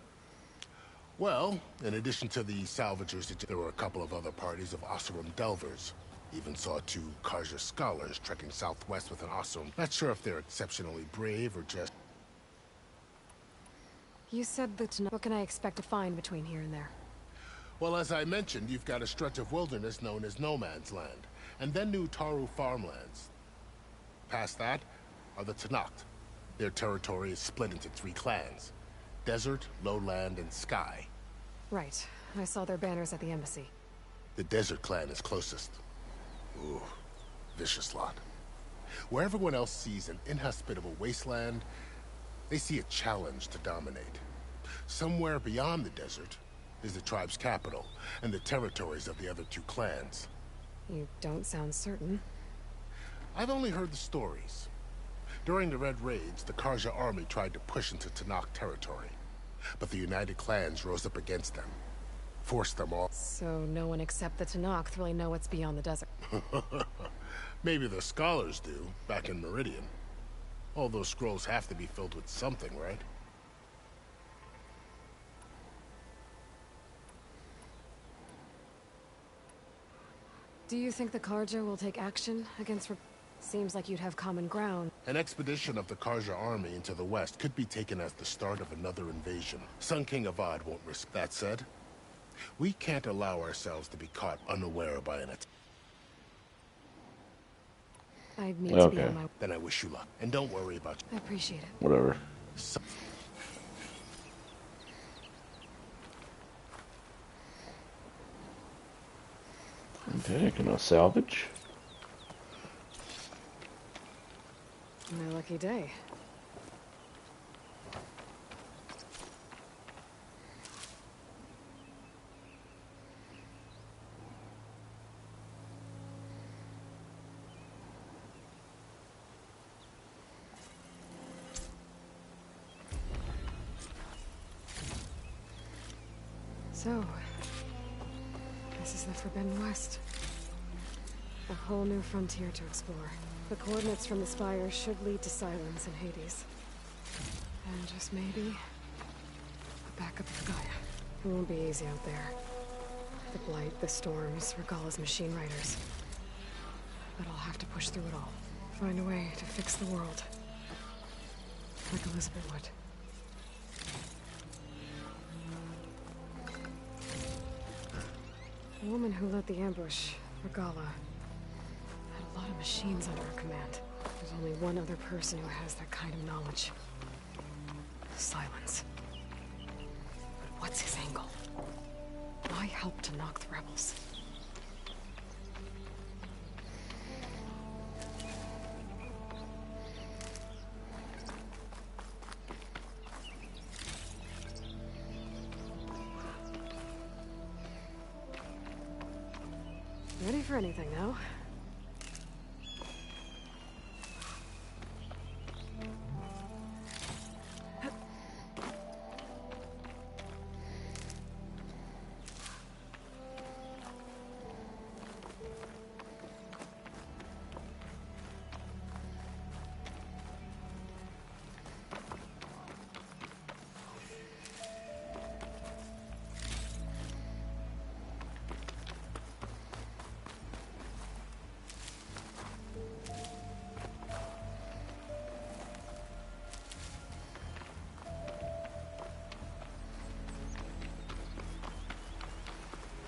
Well, in addition to the salvagers, there were a couple of other parties of Oseram Delvers. Even saw 2 Karja scholars trekking southwest with an Asum. Not sure if they're exceptionally brave or just... You said that. What can I expect to find between here and there? Well, as I mentioned, you've got a stretch of wilderness known as No Man's Land, and then New Taru farmlands. Past that are the Tenakth. Their territory is split into 3 clans: Desert, Lowland, and Sky. Right. I saw their banners at the embassy. The Desert clan is closest. Ooh, vicious lot. Where everyone else sees an inhospitable wasteland, they see a challenge to dominate. Somewhere beyond the desert is the tribe's capital, and the territories of the other 2 clans. You don't sound certain. I've only heard the stories. During the Red Raids, the Karja army tried to push into Tenakth territory, but the United Clans rose up against them, forced them all. So no one except the Tenakth really know what's beyond the desert. Maybe the scholars do, back in Meridian. All those scrolls have to be filled with something, right? Do you think the Karja will take action against... Seems like you'd have common ground. An expedition of the Karja army into the west could be taken as the start of another invasion. Sun King Avad won't risk that. Said, we can't allow ourselves to be caught unaware by an attack. I need to be on my... Then I wish you luck. And don't worry about... I appreciate it. Whatever. Okay, can I salvage? My lucky day. So, this is the Forbidden West. A whole new frontier to explore. The coordinates from the spire should lead to Silence and Hades. And just maybe, a backup for Gaia. It won't be easy out there. The Blight, the Storms, Regalla's machine riders. But I'll have to push through it all. Find a way to fix the world. Like Elizabeth would. The woman who led the ambush, Regalla, had a lot of machines under her command. There's only one other person who has that kind of knowledge. Silence. But what's his angle? Why help to knock the rebels? Ready for anything now?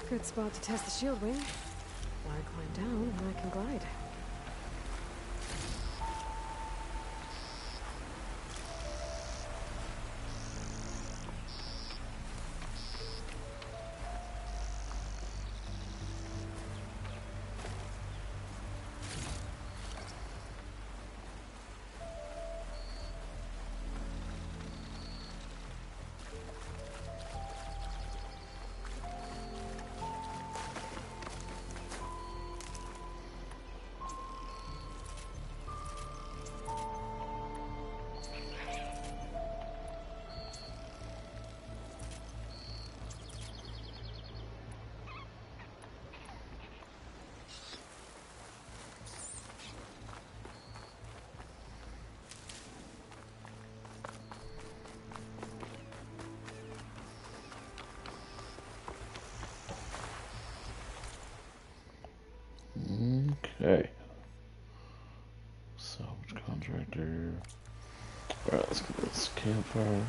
Good spot to test the shield wing. Why climb down when I can glide? Contractor. Alright, let's get this campfire.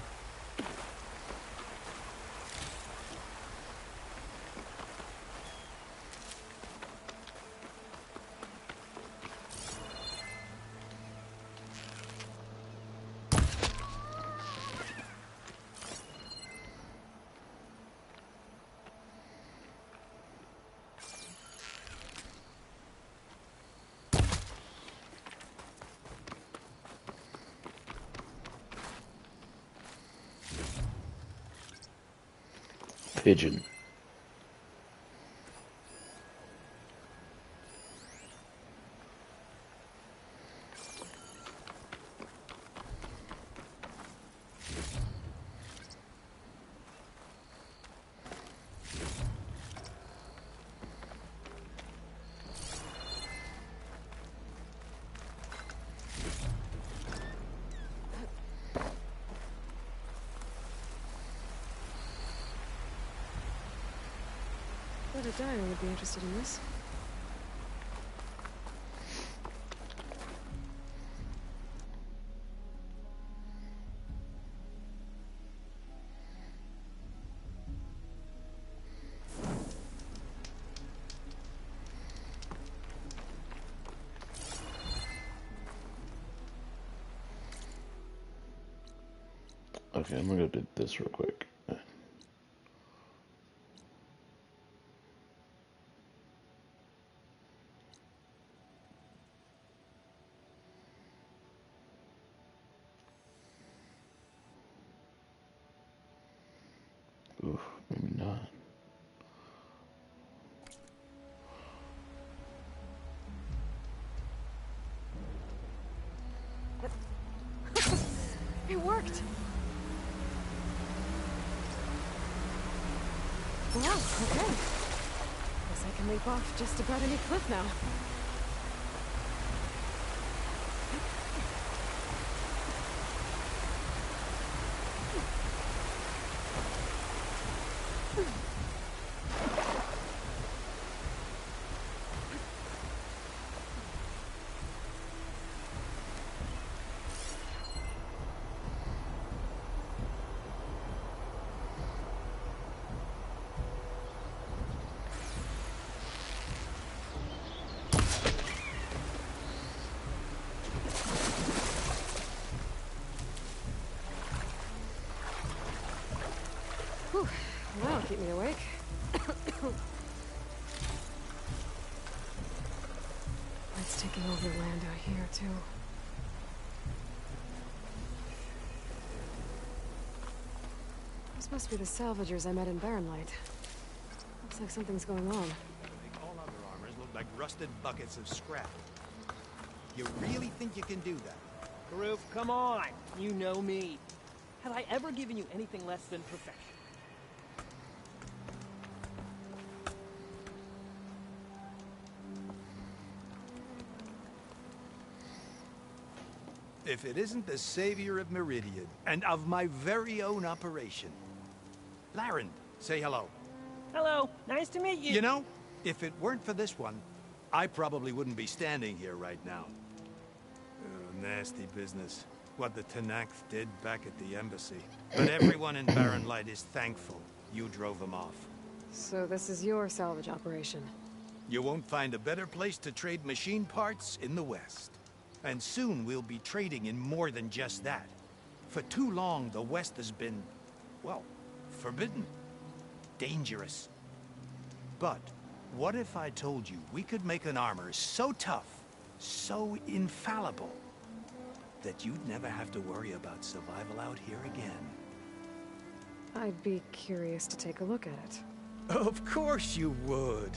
Pigeon. I bet a diner would be interested in this. Okay, I'm gonna go do this real quick. Oof, maybe not. It worked! Wow, okay. Guess I can leap off just about any cliff now. Whew, that'll keep me awake. It's taking over land out here, too. This must be the salvagers I met in Barren Light. Looks like something's going on. Make all other armors look like rusted buckets of scrap. You really think you can do that? Karuf, come on! You know me. Have I ever given you anything less than perfection? If it isn't the savior of Meridian, and of my very own operation. Larend, say hello. Hello, nice to meet you. You know, if it weren't for this one, I probably wouldn't be standing here right now. Oh, nasty business. What the Tenakth did back at the embassy. But everyone in Barren Light is thankful you drove them off. So this is your salvage operation? You won't find a better place to trade machine parts in the West. And soon we'll be trading in more than just that. For too long, the West has been, well, forbidden. Dangerous. But what if I told you we could make an armor so tough, so infallible, that you'd never have to worry about survival out here again? I'd be curious to take a look at it. Of course you would.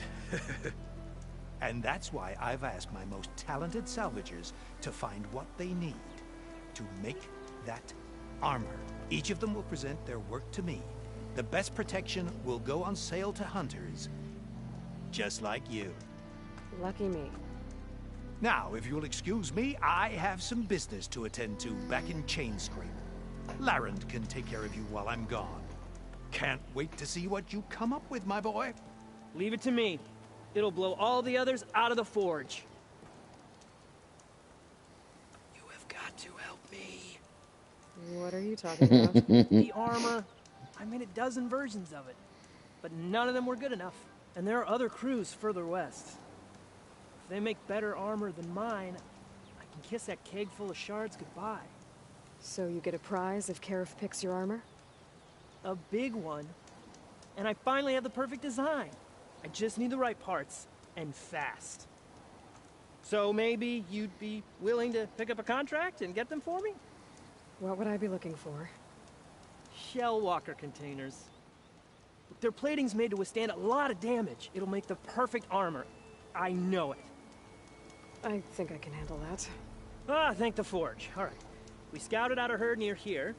And that's why I've asked my most talented salvagers to find what they need to make that armor. Each of them will present their work to me. The best protection will go on sale to hunters, just like you. Lucky me. Now, if you'll excuse me, I have some business to attend to back in Chainscrape. Larend can take care of you while I'm gone. Can't wait to see what you come up with, my boy. Leave it to me. It'll blow all the others out of the forge. You help me. What are you talking about? The armor. I made a dozen versions of it, but none of them were good enough. And there are other crews further west. If they make better armor than mine, I can kiss that keg full of shards goodbye. So you get a prize if Karif picks your armor? A big one. And I finally have the perfect design. I just need the right parts, and fast. So maybe you'd be willing to pick up a contract and get them for me? What would I be looking for? Shell walker containers. Their plating's made to withstand a lot of damage. It'll make the perfect armor. I know it. I think I can handle that. Ah, thank the Forge. All right. We scouted out a herd near here.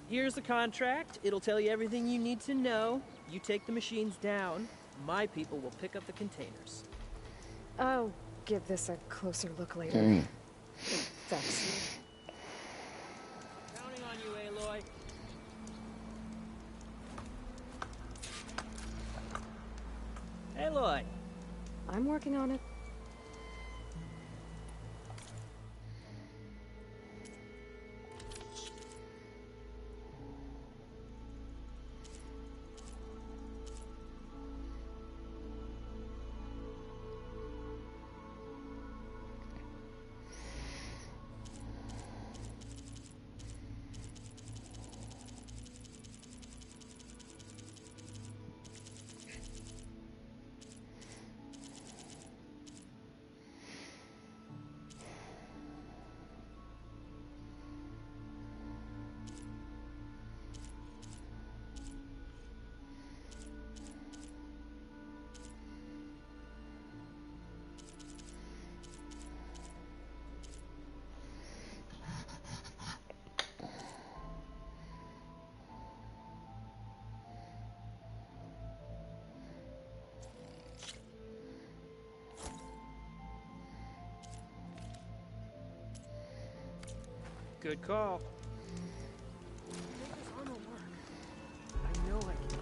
Here's the contract. It'll tell you everything you need to know. You take the machines down. My people will pick up the containers. I'll give this a closer look later. Thanks. Counting on you, Aloy. Aloy. I'm working on it. Good call. Make this armor work. I know I can.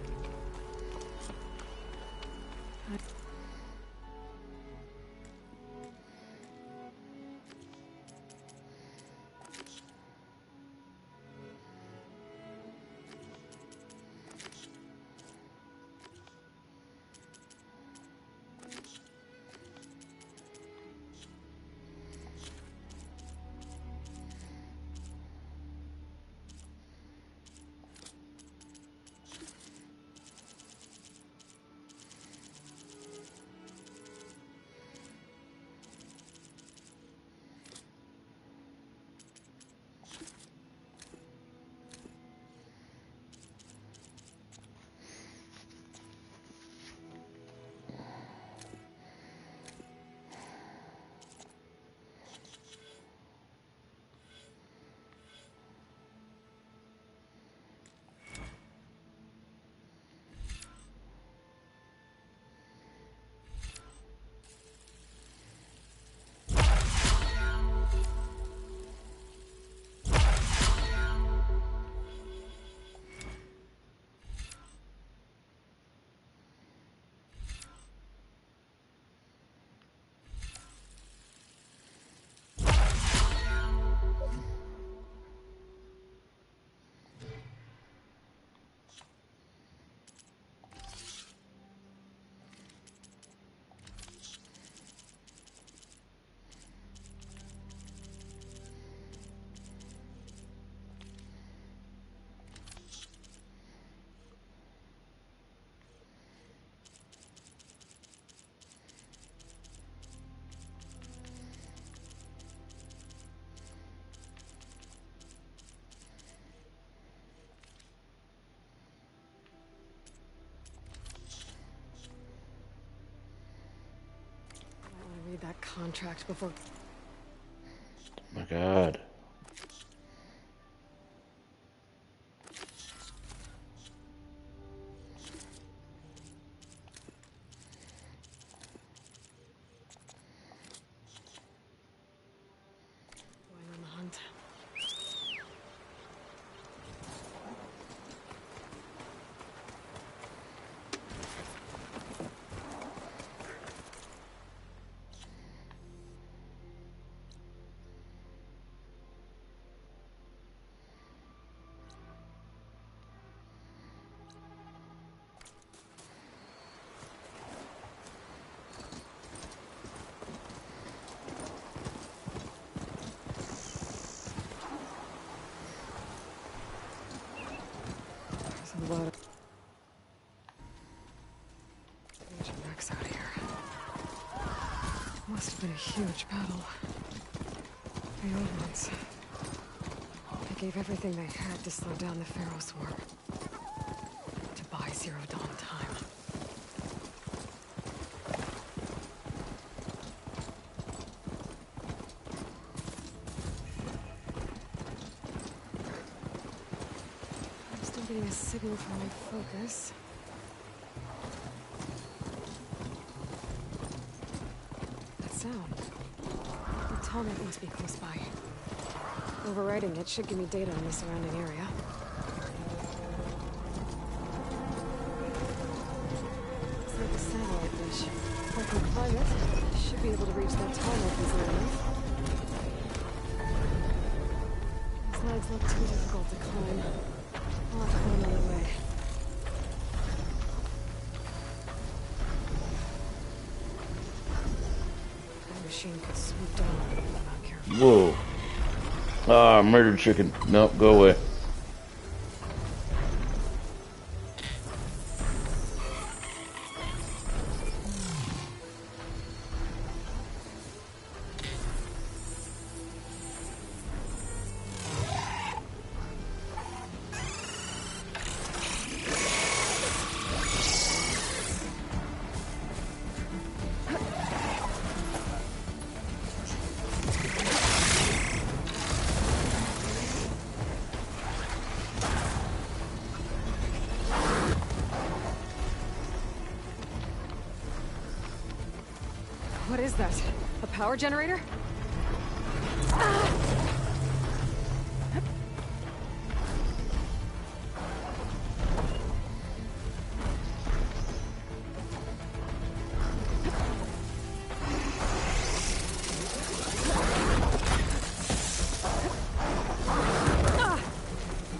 Read that contract before. Oh my God. Going on the hunt. been a huge battle. The old ones. They gave everything they had to slow down the Pharaoh's war. To buy Zero Dawn time. I'm still getting a signal from my focus. Sound. The Talmud must be close by. Overriding it should give me data on the surrounding area. It's like a satellite dish. If I can climb it, I should be able to reach that Talmud easily enough. These lags look too difficult to climb. I'll have to go another way. Could swoop down if I'm not careful. Whoa. Ah, murdered chicken. Nope, go away. What is that? A power generator?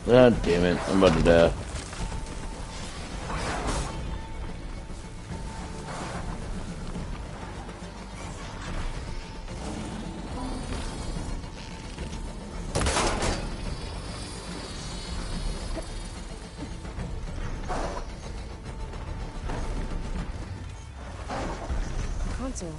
God damn it, I'm about to die. Console.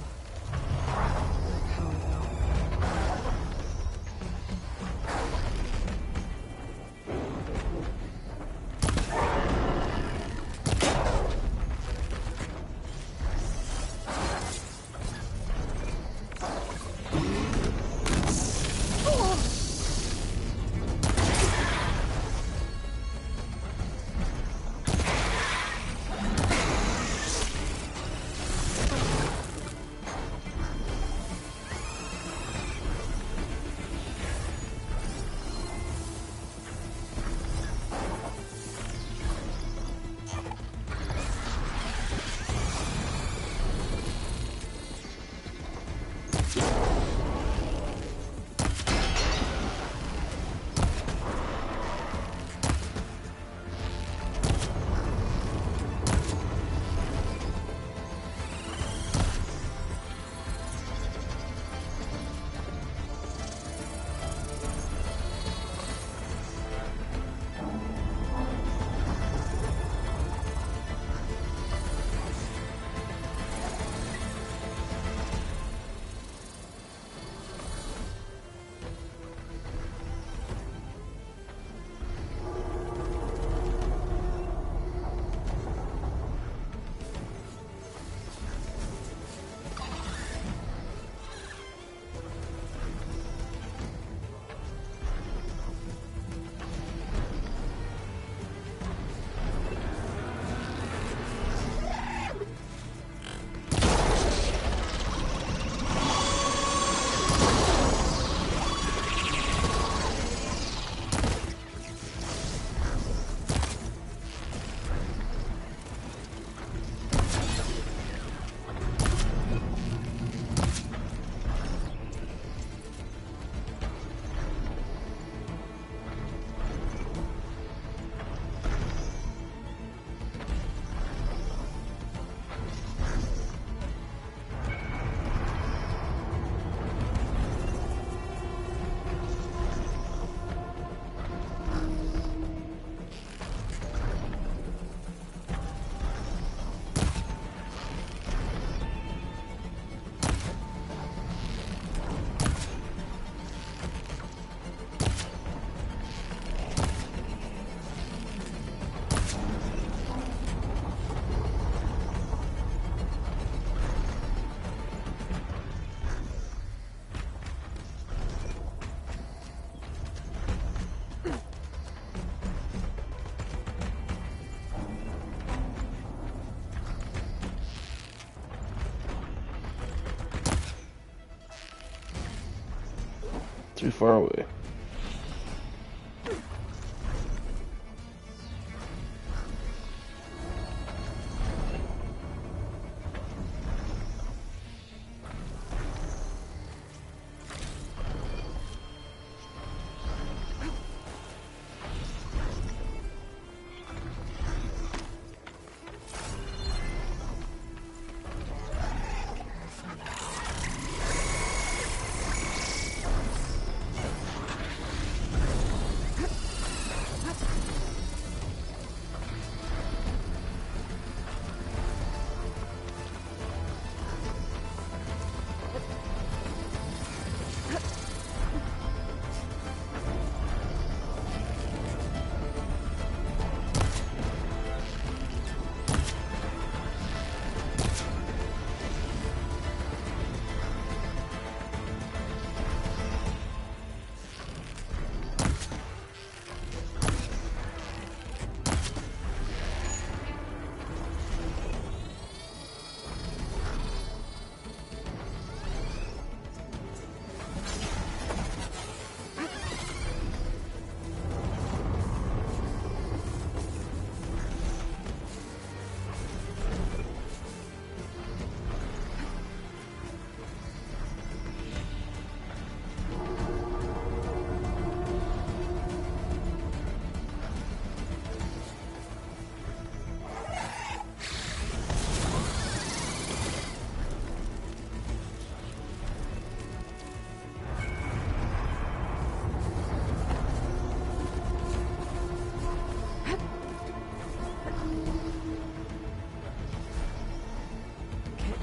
be far away.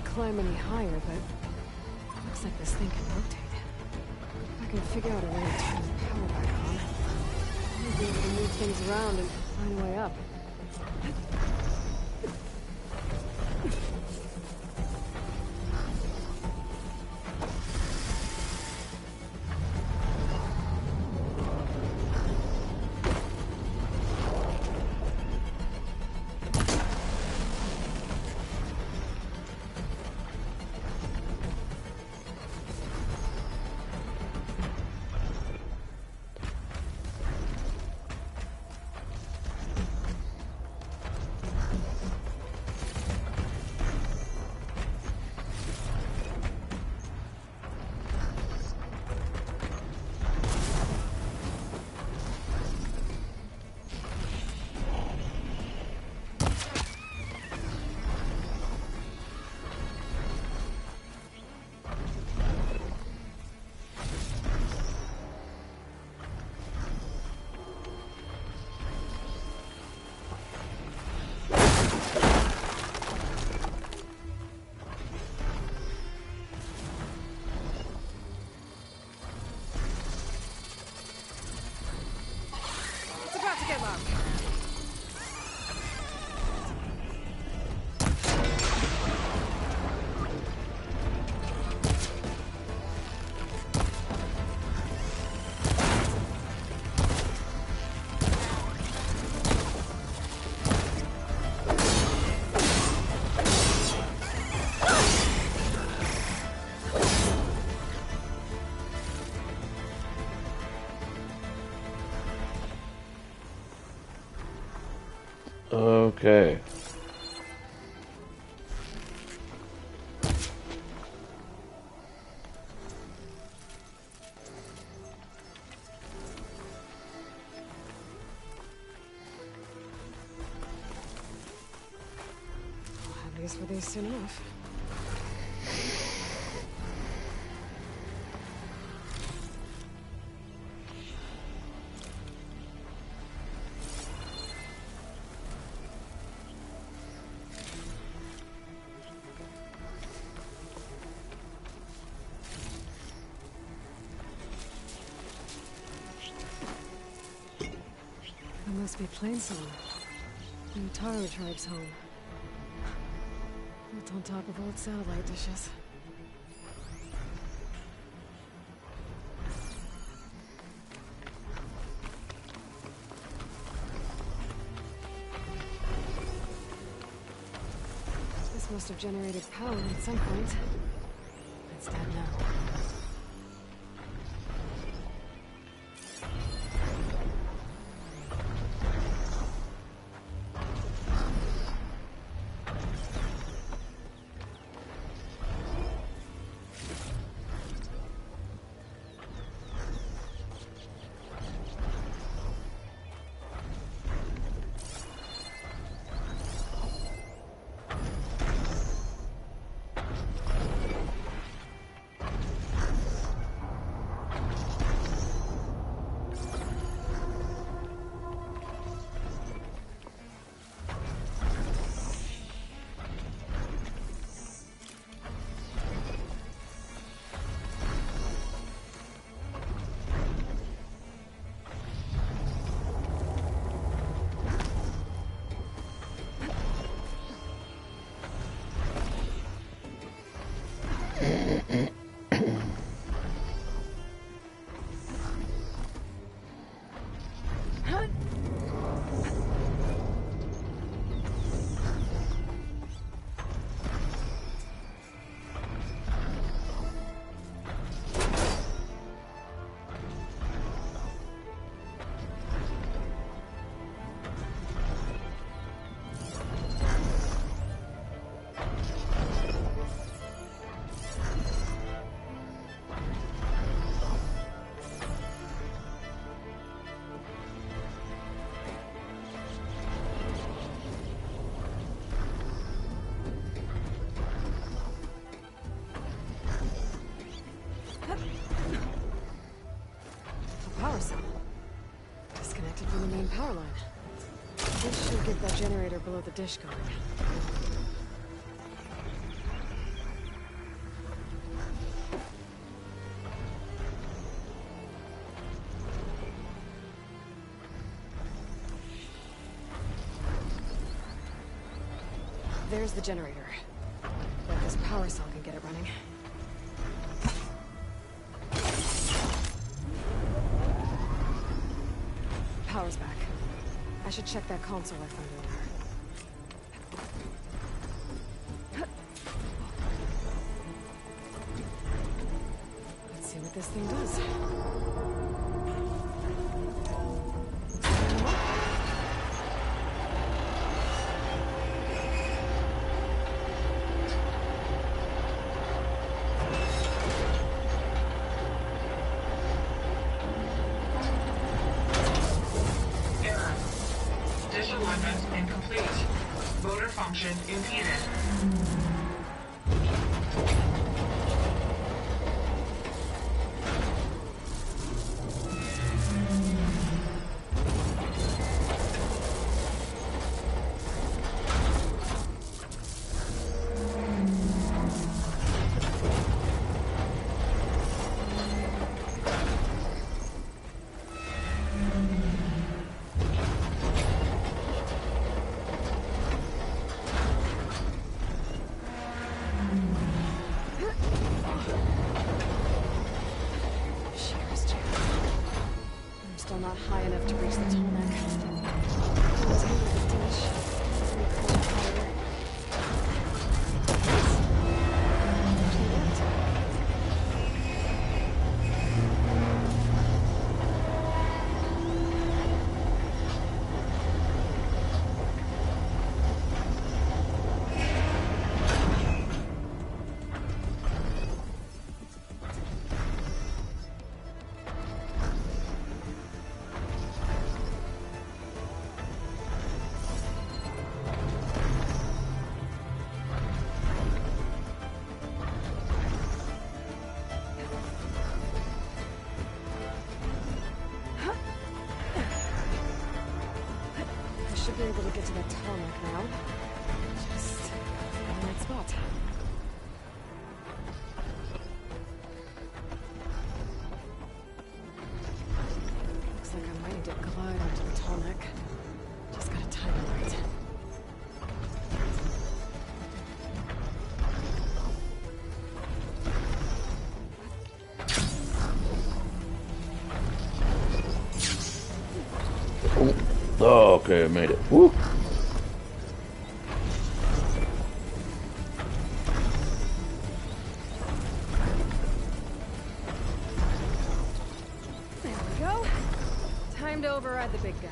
Climb any higher, but it looks like this thing can rotate. If I can figure out a way to turn the power back on, I'll be able to move things around and find a way up. Okay. I'll have these for these soon enough. Must be Plainsong, the Utaru tribe's home. Built on top of old satellite dishes. This must have generated power at some point. It's dead now. cell. Disconnected from the main power line. This should get that generator below the dish going. There's the generator. Bet this power cell can get it running. Power's back. I should check that console I found earlier. Let's see what this thing does. Function impeded. Not high enough to reach the tarmac. Continue with the dish. Recall power. Should be able to get to that tarmac now. Just in the right spot. Looks like I'm ready to glide onto the tarmac. Just gotta time it right. Oh, okay, I made it. Woo! There we go. Time to override the big guy.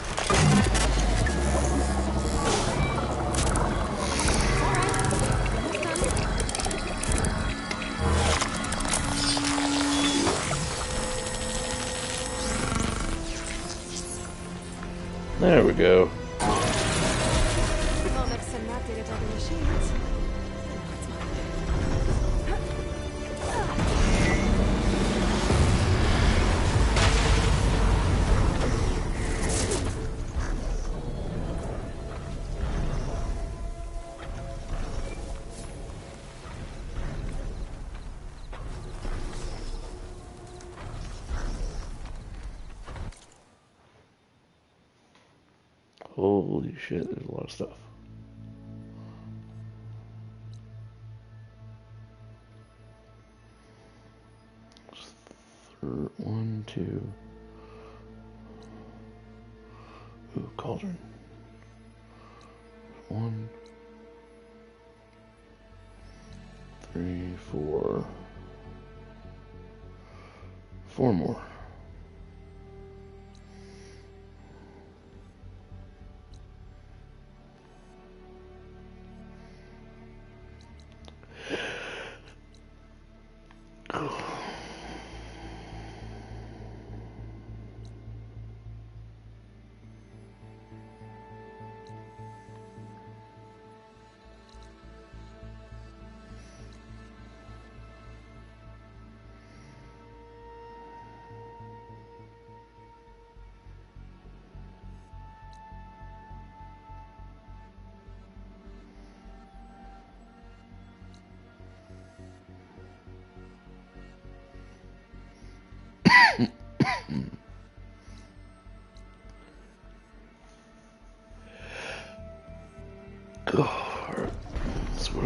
There we go. I'll mix some map data to other machines. Holy shit, there's a lot of stuff. One, two. Ooh, cauldron. 1, 3, 4. 4 more.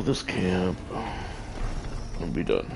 to this camp. I'll be done.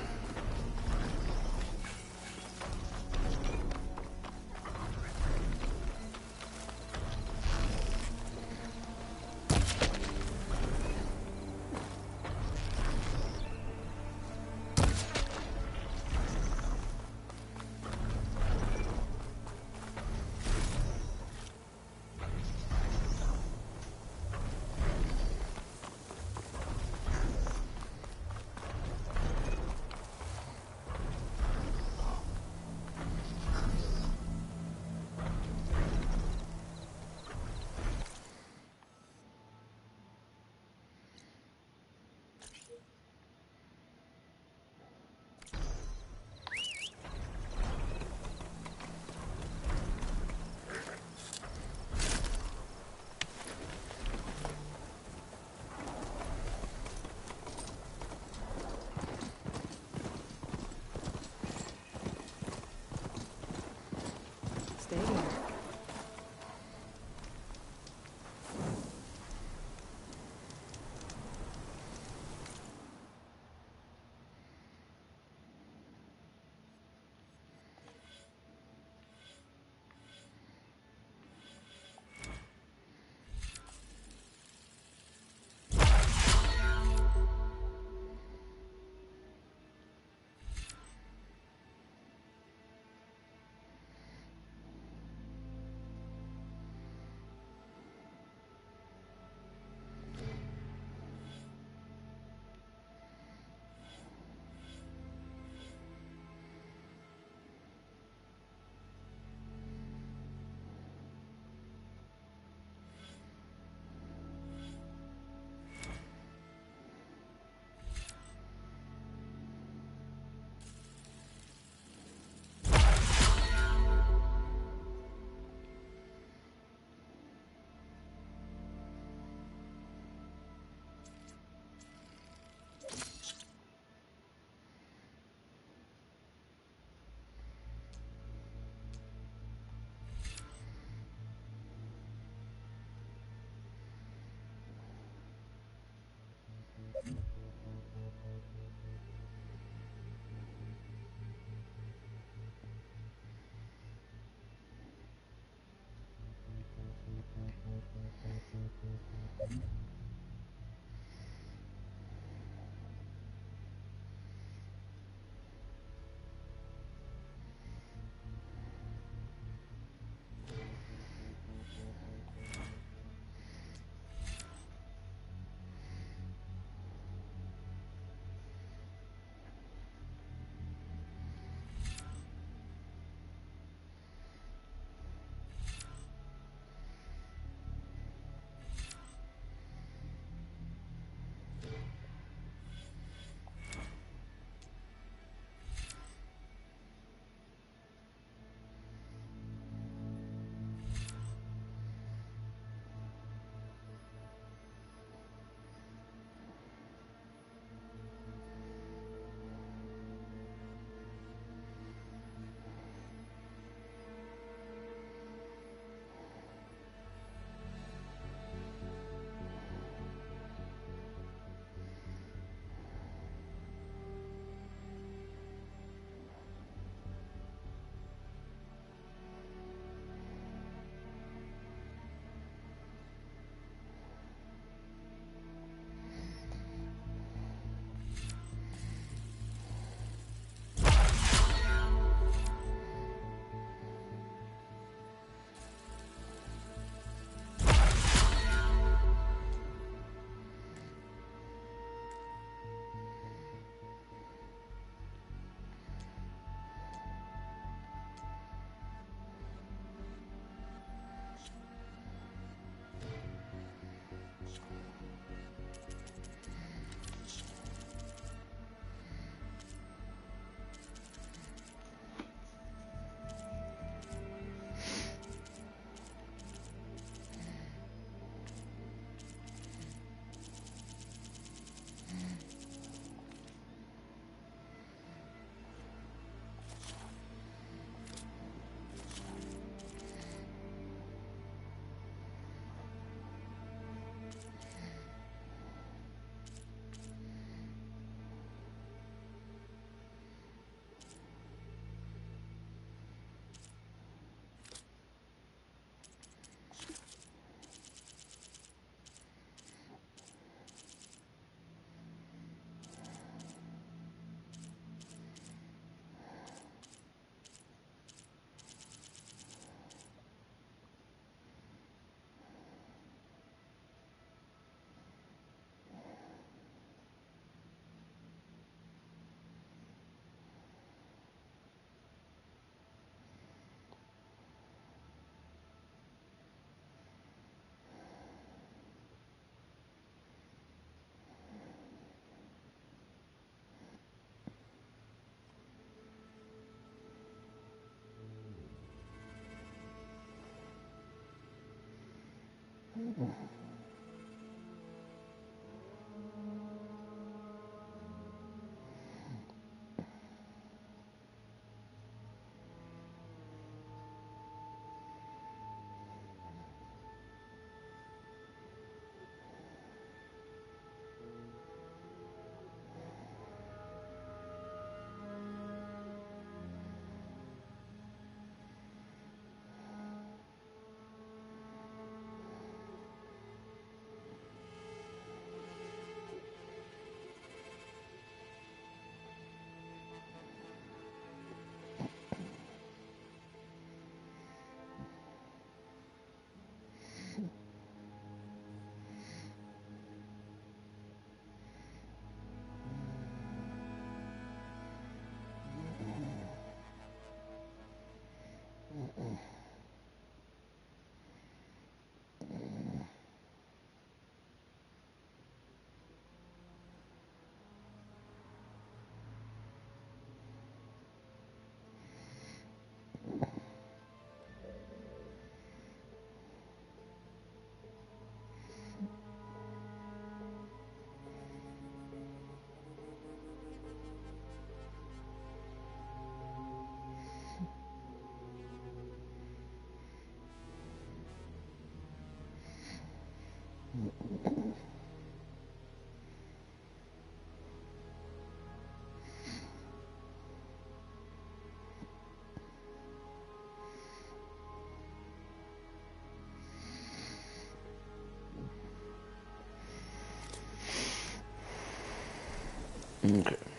Okay.